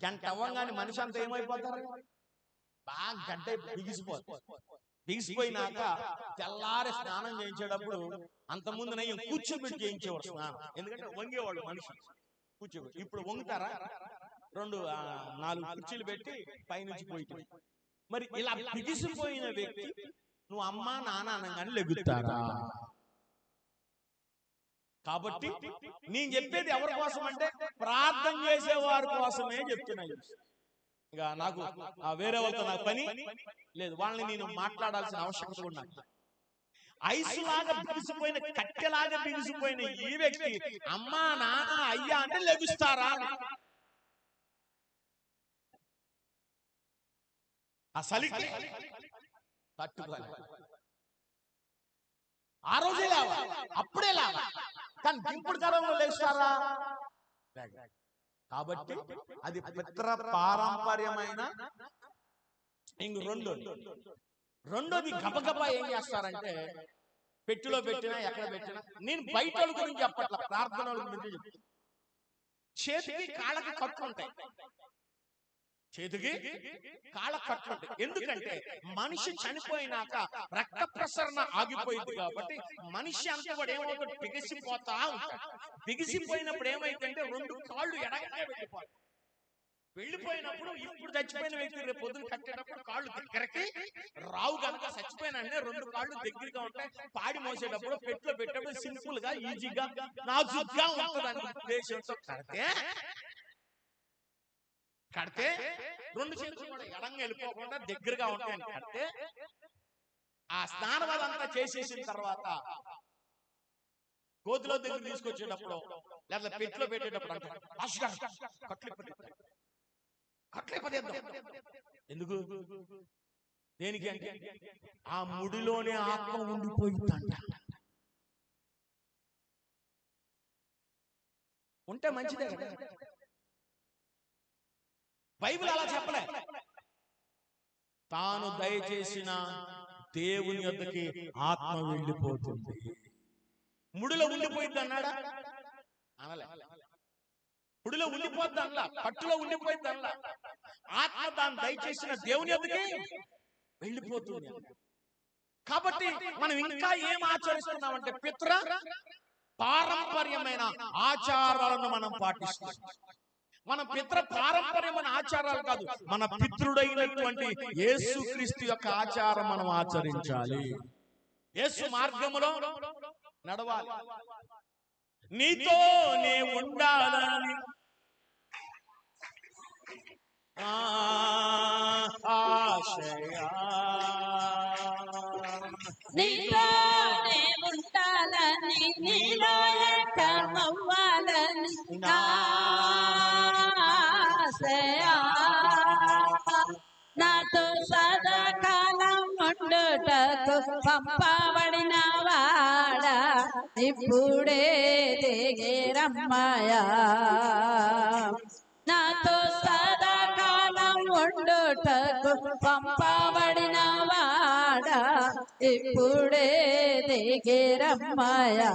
గంట అవ్వగానే మనిషి అంతా ఏమైపోతారు? బాగా గడ్డ బిగిసిపోయినాక తెల్లారి స్నానం చేయించేటప్పుడు అంతకుముందు నయ్యం కూర్చోబెట్టి చేయించేవాడు స్నానం. ఎందుకంటే వంగేవాళ్ళు మనిషి కూర్చోబెట్టి. ఇప్పుడు వంగుతారా? 4 కుర్చీలు పెట్టి పైనుంచి పోయి. మరి ఇలా బిగిసిపోయిన వ్యక్తి నువ్వు అమ్మా నాన్న అనగానే లెగుతారా? కాబట్టి నేను చెప్పేది ఎవరి కోసం అంటే ప్రార్థన చేసేవారి కోసమే చెప్తున్నాను. ఇక నాకు వేరే వాళ్ళతో నాకు పని లేదు, వాళ్ళని నేను మాట్లాడాల్సిన అవసరం కూడా నాకు. ఐసు లాగా బిగిసిపోయిన కట్టెలాగా బిగిసిపోయిన ఈ వ్యక్తి అమ్మా నాన్న అయ్యా అంటే లెగుస్తారా? ఆ సలికి తట్టుకోవాలి. ఆ రోజే లేవా, అప్పుడే లేవా, కానీ దింపుడు కాలంలో లేస్తారా? కాబట్టి అది పితృ పారంపర్యమైన. ఇంక రెండోది గబగబా ఏం చేస్తారంటే పెట్టిలో పెట్టినా ఎక్కడ పెట్టినా, నేను బయట గురించి చెప్పట్ల, ప్రార్థనల గురించి చెప్తాను. చేతికి కాళ్ళకి కట్లు ఉంటాయి, చేతికి కాళ్ళ కట్లు ఉంటాయి. ఎందుకంటే మనిషి చనిపోయినాక రక్త ప్రసరణ ఆగిపోయింది కాబట్టి మనిషి అంతా కూడా ఏమవుతుంది, బిగిసిపోతా ఉంటాడు. బిగిసిపోయినప్పుడు ఏమైందంటే 2 కాళ్ళు ఎడగనే వెళ్ళిపోయినప్పుడు ఇప్పుడు చచ్చిపోయిన వ్యక్తి రేపు పొద్దున కట్టేటప్పుడు కాళ్ళు దగ్గరకి రావు కనుక చచ్చిపోయిన 2 కాళ్ళు దగ్గరగా ఉంటాయి. పాడి మోసేటప్పుడు పెట్లో పెట్టేటప్పుడు సింపుల్ గా ఈజీగా నాజుగ్గా ఉంటుందని ఉద్దేశంతో కడితే 2 చేతులు కూడా ఎడంగా వెళ్ళిపోకుండా దగ్గరగా ఉంటాయని కడితే ఆ స్నానం అదంతా చేసేసిన తర్వాత గోతులో దగ్గర తీసుకొచ్చేటప్పుడు లేదా పెట్లో పెట్టేటప్పుడు అంటే ఎందుకు, దేనికి అంటే ఆ ముడిలోనే ఆత్మ ఉండిపోయిందంట. ఉంటే మంచిదే కదా. బైబిల్ అలా చెప్పలే. తాను దయచేసిన దేవుని యొద్దకి ఆత్మ వెళ్ళిపోతుంది. ముడిలో ఉండిపోయింది అన్నాడా? అనలే. ముడిలో ఉండిపోద్ది అనలా, పట్టులో ఉండిపోయింది అనలా. ఆత్మ తాను దయచేసిన దేవుని యొద్దకి వెళ్ళిపోతుంది. కాబట్టి మనం ఇంకా ఏం ఆచరిస్తున్నామంటే పితృ పారంపర్యమైన ఆచారాలను మనం పాటిస్తున్నాం. మన పితృ పారంపర్యమైన ఆచారాలు కాదు, మన పితృడైనటువంటి యేసుక్రీస్తు యొక్క ఆచారం మనం ఆచరించాలి. యేసు మార్గములో నడవాలి. నీతోనే ఉండాలని ఆశయా, నీతోనే ఉండాలని, నీలో ఏకమవ్వాలని ఆశయా, నాతో సదాకాలం ఉండుటకు పంపబడిన వాడా ఇప్పుడే దిగిరమ్మయ్యా. నాతో సదాకాలం ఉండుటకు పంపబడిన వాడా ఇప్పుడే దిగిరమ్మయ్యా.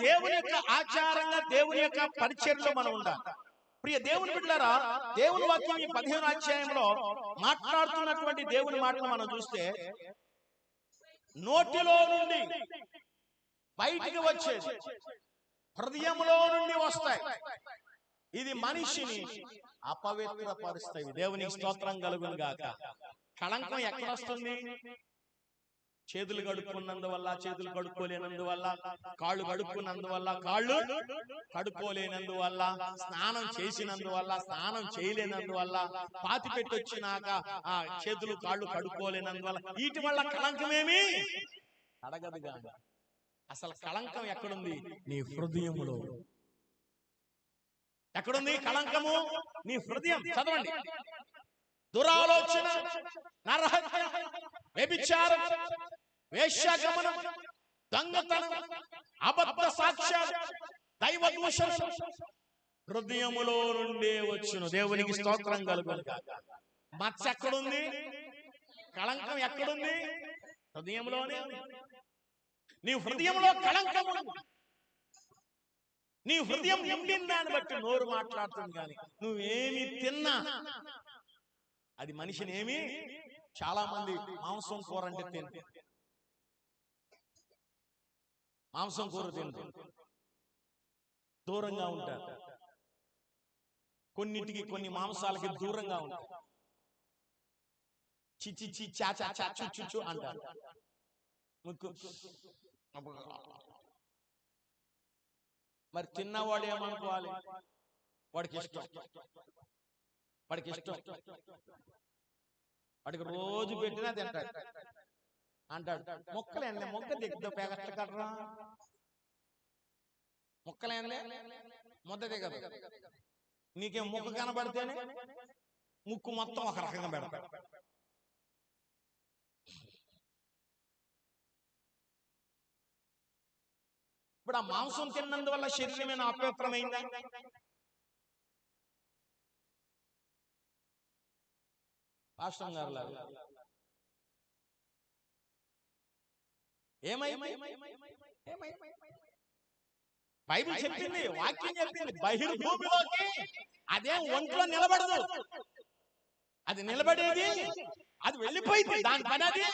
దేవుని యొక్క ఆచారంగా దేవుని యొక్క పరిచర్యలో మనం ఉండాలి. ప్రియ దేవుని బిడ్డలారా, దేవుని వాక్యం ఈ 15వ అధ్యాయంలో మాట్లాడుతున్నటువంటి దేవుని మాటలు మనం చూస్తే నోటిలో నుండి బయటికి వచ్చేది హృదయంలో నుండి వస్తాయి. ఇది మనిషిని అపవిత్రపరుస్తాయి. దేవునికి స్తోత్రం కలుగును గాక. కళంకం ఎక్కడొస్తుంది? చేతులు కడుక్కున్నందువల్ల, చేతులు కడుక్కోలేనందువల్ల, కాళ్ళు కడుక్కున్నందువల్ల, కాళ్ళు కడుక్కోలేనందువల్ల, స్నానం చేసినందువల్ల, స్నానం చేయలేనందువల్ల, పాతి పెట్టొచ్చినాక ఆ చేతులు కాళ్ళు కడుక్కోలేనందువల్ల, వీటి వల్ల కళంకమేమి అడగదుగా. అసలు కళంకం ఎక్కడుంది? నీ హృదయములో. ఎక్కడుంది కళంకము? నీ హృదయం. చదవండి. దురాలోచన, నరహత్య, వ్యభిచారం, వేశ్యాగమనం, దొంగతనం, అబద్ధ సాక్ష్యాలు, దైవ దూషణ హృదయములో నుండే వచ్చును. దేవునికి స్తోత్రం కలుగును గాక. మచ్చ ఎక్కడుంది? కళంకం ఎక్కడుంది? హృదయంలోనే. నీ హృదయంలో కళంకం ఉంది. నీ హృదయం నిండిన దాన్ని బట్టి నోరు మాట్లాడుతుంది. కానీ నువ్వేమి తిన్నా అది మనిషిని ఏమి. చాలా మంది మాంసం కూర అంటే తింటే, మాంసం కూర తింటే దూరంగా ఉంటారు. కొన్నిటికి, కొన్ని మాంసాలకి దూరంగా ఉంటారు. చిచి చాచా చాచు అంటారు. మరి తిన్నవాడు ఏమనుకోవాలి? వాడికి ఇష్టం, వాడికి ఇష్టం, వాడికి రోజు పెట్టినా తింటాడు అంటాడు. మొక్కలేంలే, మొక్క దిగ్గు పేగట్టగలరా? మొక్కలేంలే, ముద్ద దిగదు. నీకేం ముక్క కనబడితేనే ముక్కు మొత్తం ఒక రకంగా పెడతాడు. ఇప్పుడు ఆ మాంసం తిన్నందువల్ల శరీరమైన అపవిత్రమైందా? పాస్టర్ గారు లాగా ఏమైంది? బైబిల్ చెప్పింది, వాక్యం చెప్పింది, బహిర్భూమిలోకి అదే ఒంట్లో నిలబడదు. అది నిలబడేది, అది వెళ్ళిపోయింది, దాని పని అది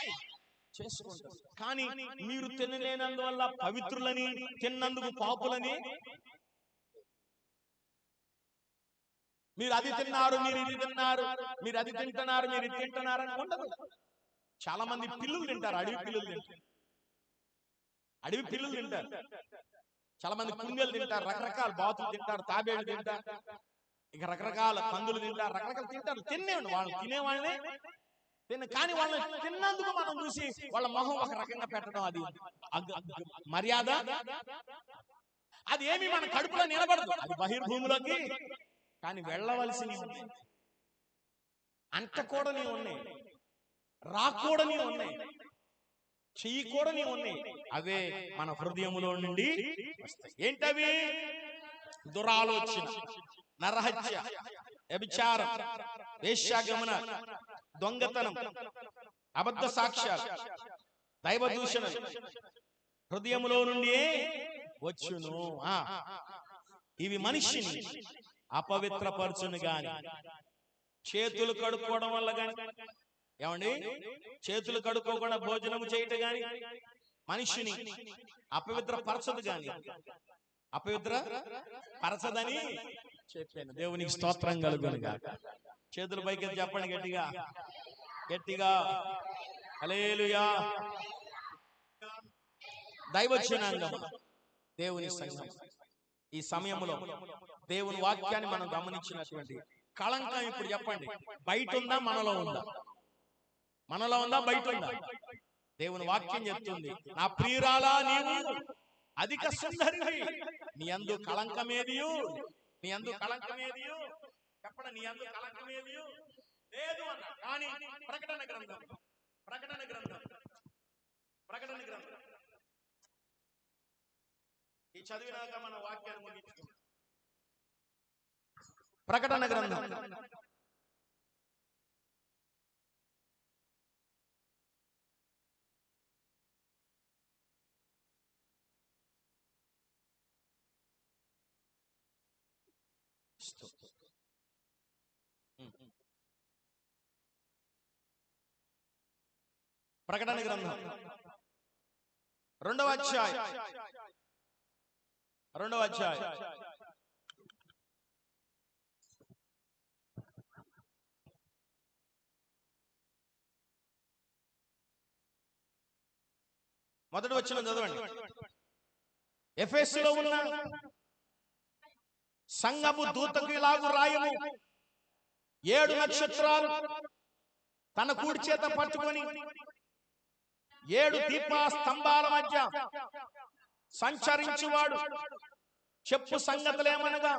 చేసుకుంటారు. కానీ మీరు తినలేనందువల్ల పవిత్రులని, తిన్నందుకు పాపులని, మీరు అది తిన్నారు, మీరు ఇది తిన్నారు, మీరు అది తింటున్నారు, మీరు ఇది తింటున్నారు అని ఉండదు. చాలా మంది పిల్లులు తింటారు, అడవి పిల్లులు తింటారు, అడవి పిల్లులు తింటారు. చాలా మంది కుందేలు తింటారు, రకరకాల బాతులు తింటారు, తాబేళ్లు తింటారు, ఇక రకరకాల పందులు తింటారు, రకరకాలు తింటారు. తినేవాళ్ళు, వాళ్ళు తినేవాళ్ళని కానీ వాళ్ళని తిన్నందుకు మనం చూసి వాళ్ళ మొహం ఒక రకంగా పెట్టడం అది మర్యాద. అది ఏమి మన కడుపులో నిలబడదు, అది బహిర్భూమిలోకి. కానీ వెళ్ళవలసినవి ఉన్నాయి, అంటకూడని ఉన్నాయి, రాకూడని ఉన్నాయి, చెయ్యకూడని ఉన్నాయి. అవే మన హృదయములో నుండి వస్తాయి. ఏంటవి? దురాలోచన, నరహత్య, వ్యభిచారం, వేశ్యాగమన, దొంగతనం, అబద్ధ సాక్ష్యాలు, దైవ దూషణ హృదయములో నుండి వచ్చును. ఇవి మనిషిని అపవిత్రపరచును. గాని చేతులు కడుక్కోవడం వల్ల గాని, ఏమండి, చేతులు కడుక్కోకుండా భోజనము చేయటం గాని మనిషిని అపవిత్ర పరచదు. గాని అపవిత్ర పరచదని చెప్పాను. దేవునికి స్తోత్రం కలుగును గాక. చేతుల పైకి చెప్పండి గట్టిగా, గట్టిగా. హల్లెలూయా. దైవజనాంగం, దేవుని సంఘం, ఈ సమయంలో దేవుని వాక్యాన్ని మనం గమనించినటువంటి కళంకం ఇప్పుడు చెప్పండి, బయట ఉందా మనలో ఉందా? మనలో ఉందా బయట ఉందా? దేవుని వాక్యం చెప్తుంది, నా ప్రియురాలా నీవు అధిక సుందరివి, నీ యందు కళంకమేదియు, నీ యందు కళంకమేదియు చెప్పండి, నీ యందు కళంకమేదియు లేదు అన్న. కానీ ప్రకటన గ్రంథం, ప్రకటన గ్రంథం, ప్రకటన గ్రంథం ఈ చదివినాక మన వాక్యాన్ని ముగించుకుంటాం. ప్రకటన గ్రంథం ప్రకటన గ్రంథం 2వ అధ్యాయం రెండవ అధ్యాయం మొదటి వచనం చదవండి. ఎఫెసులో ఉన్న సంఘపు దూతకు ఇలాగు రాయము, 7 నక్షత్రాలు తన కూడి చేత పట్టుకొని 7 దీప స్తంభాల మధ్య సంచరించువాడు చెప్పు సంగతులేమనగా,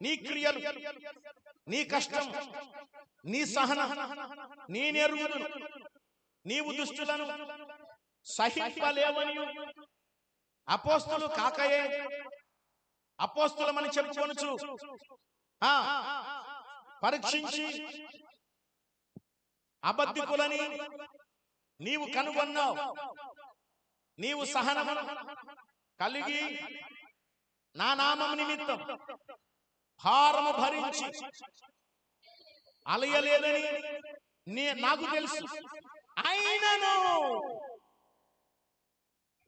నీ క్రియలు, నీ కష్టం, నీ సహనం నీ నెరుగును, నీవు దుష్టులను సహింపలేవనియు అపోస్తులు కాకయే అపోస్తులమని చెప్పుకొనుచు పరీక్షించి అబద్ధికులని నీవు కనుగొన్నావు. నీవు సహనమును కలిగి నా నామము నిమిత్తం భారము భరించి అలయలేదని నాకు తెలుసు.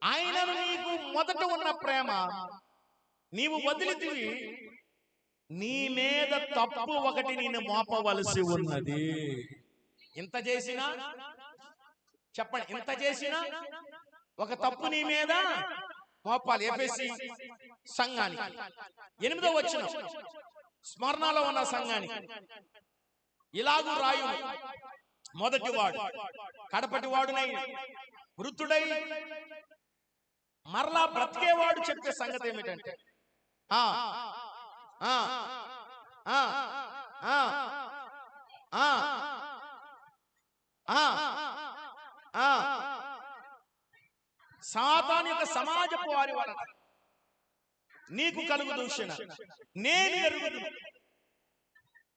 ఆయనను నీకు మొదట ఉన్న ప్రేమ నీవు వదిలితివి, నీ మీద తప్పు ఒకటి నేను మోపవలసి ఉన్నది. ఇంత చేసినా చెప్పండి, ఇంత చేసినా ఒక తప్పు నీ మీద మోపాలి. ఎఫెసీ సంఘానికి 8వ వచనం, స్మరణలో ఉన్న సంఘానికి ఇలాగూ రాయు, మొదటి వాడు కడపటి వాడునై వృద్ధుడై మరలా బ్రతికేవాడు చెప్పే సంగతి ఏమిటంటే, సాతాను యొక్క సమాజపు వారి వలన నీకు కలుగు దూషణ నేను ఎరుగుదు.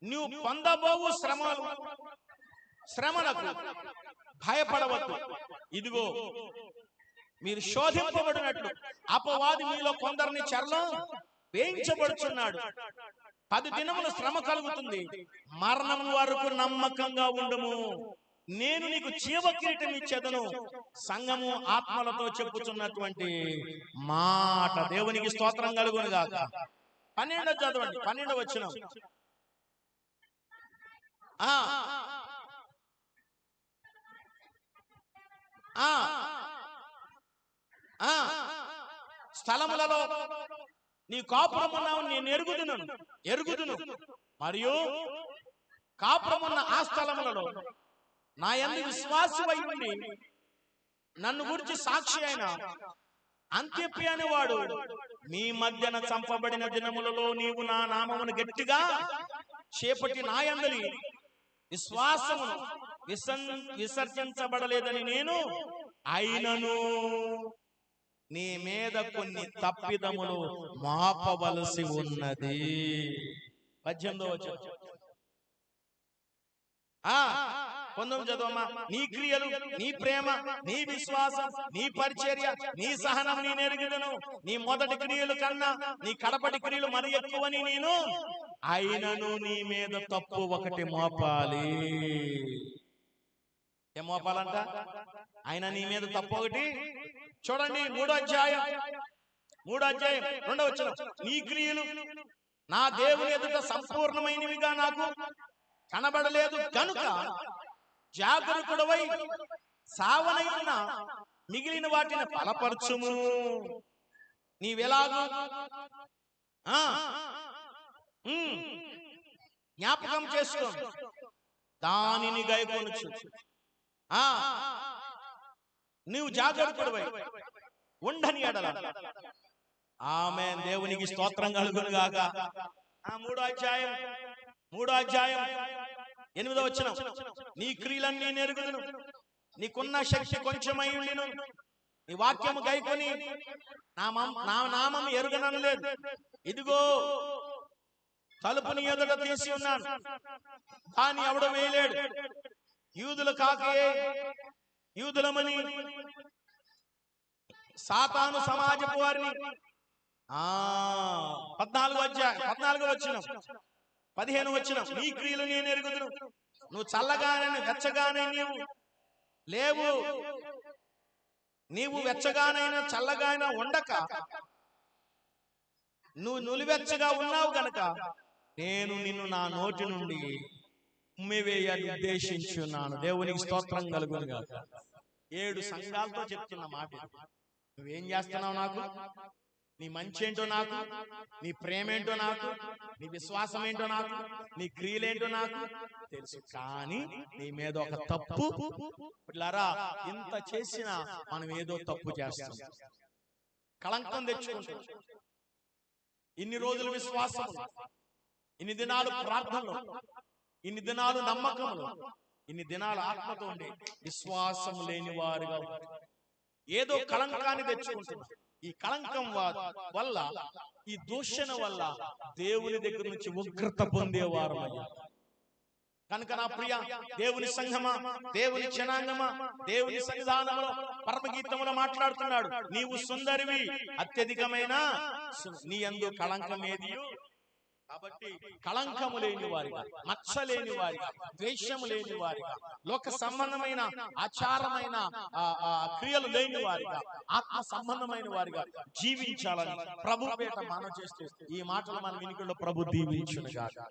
నువ్వు పొందబోవు శ్రమలకు భయపడవద్దు. ఇదిగో మీరు శోధింపబడినట్లు అపవాది మీలో కొందరిని చెరలో వేయించబడుచున్నాడు. 10 దినముల శ్రమ కలుగుతుంది, మరణం వరకు నమ్మకంగా ఉండము. నేను నీకు జీవ కిరీటం ఇచ్చేదను. సంఘము ఆత్మలతో చెప్పుచున్నటువంటి మాట. దేవునికి స్తోత్రం కలుగును గాక. 12 చదవండి, 12 వచనం. స్థలములలో నీ కాపురమున్నావు నేను ఎరుగుదును మరియు కాపురమున్న ఆ స్థలములలో నా యందు విశ్వాసమై ఉండి నన్ను గురించి సాక్షి అయిన అంత్యపి అనేవాడు మీ మధ్యన చంపబడిన దినములలో నీవు నా నామమును గట్టిగా చేపట్టి నా యందలి విశ్వాసమును విసర్జించబడలేదని నేను అయినను నీ మీద కొన్ని తప్పిదములు మాపవలసి ఉన్నది. 18వ వచనం. 19 చదవమ్మా. నీ క్రియలు, నీ ప్రేమ, నీ విశ్వాసం, నీ పరిచర్య, నీ సహనం నేను ఎరుగుదును. నీ మొదటి క్రియలు కన్నా నీ కడపటి క్రియలు మరి ఎక్కువని నేను అయినను నీ మీద తప్పు ఒకటి మోపాలి. ఏం మోపాలంట? ఆయన నీ మీద తప్పు ఒకటి. చూడండి 3వ అధ్యాయం 2వ వచనం. నీ క్రియలు నా దేవుని ఎదుట సంపూర్ణమైనవిగా నాకు కనబడలేదు కనుక జాగరూకుడవై సావనైన మిగిలిన వాటిని బలపరచుము. నీవెలాగూ జ్ఞాపకం చేసుకో, దానిని గైకొనుచు. నీవు జాగరూకుడవై ఉండని ఎడల. ఆమేన్. దేవునికి స్తోత్రం కలుగును గాక. 3వ అధ్యాయం 8వ వచనం. నీ క్రియలన్నీ నేను ఎరుగుదును, నీకున్న శక్తి కొంచెమై ఉండిను, నీ వాక్యము గైకొని నా నామం ఎరుగనలేదు. ఇదిగో తలుపుని ఎదుట తీసి ఉన్నాను, దాన్ని ఎవడు వేయలేడు. యూదులు కాకయే యూదులమని సాతాను సమాజపు వారిని 14వ వచనం 15వ వచనం. నీ క్రియలు నేను ఎరుగుదును, నువ్వు చల్లగానే వెచ్చగానే లేవు, నీవు వెచ్చగానైనా చల్లగానైనా ఉండక నువ్వు నులివెచ్చగా ఉన్నావు గనక నేను నిన్ను నా నోటి నుండి ఉమ్మివేయాలని ఉద్దేశించున్నాను. దేవునికి స్తోత్రం కలుగును గాక. 7 సంఘాలతో చెప్తున్న మాట ఇది. నువ్వేం చేస్తున్నావు నాకు? నీ మంచి ఏంటో నాకు, నీ ప్రేమ ఏంటో నాకు, నీ విశ్వాసం ఏంటో నాకు, నీ క్రియలేంటో నాకు తెలుసు. కానీ నీ మీద ఒక తప్పు పిల్లరా, ఇంత చేసినా మనం ఏదో తప్పు చేస్తాం, కళంకం తెచ్చుకుంటాం. ఇన్ని రోజులు విశ్వాసం, ఇన్ని దినాలు ప్రార్థనలు, ఇన్ని దినాలు నమ్మకములు, ఇన్ని దినాలు ఆత్మతో ఉండి విశ్వాసం లేని వారుగా ఏదో కళంకాన్ని తెచ్చుకుంటున్నాం. ఈ కళంకం వల్ల, ఈ దూషణ వల్ల దేవుని దగ్గర నుంచి ఉగ్రత పొందేవారు. కనుక నా ప్రియ దేవుని సంఘమా, దేవుని జనాంగమా, దేవుని సన్నిధానంలో పరమగీతములో మాట్లాడుతున్నాడు. నీవు సుందరివి, అత్యధికమైన నీ యందు కళంకం ఏది? కాబట్టి కళంకము లేని వారిగా, మచ్చ లేని వారిగా, ద్వేషము లేని వారిగా, లోక సంబంధమైన ఆచారమైన క్రియలు లేని వారిగా, ఆత్మ సంబంధమైన వారిగా జీవించాలని ప్రభు పేట మనం చేస్తూ ఈ మాటలు మన వినికిడిలో ప్రభు దీవించునుగాక.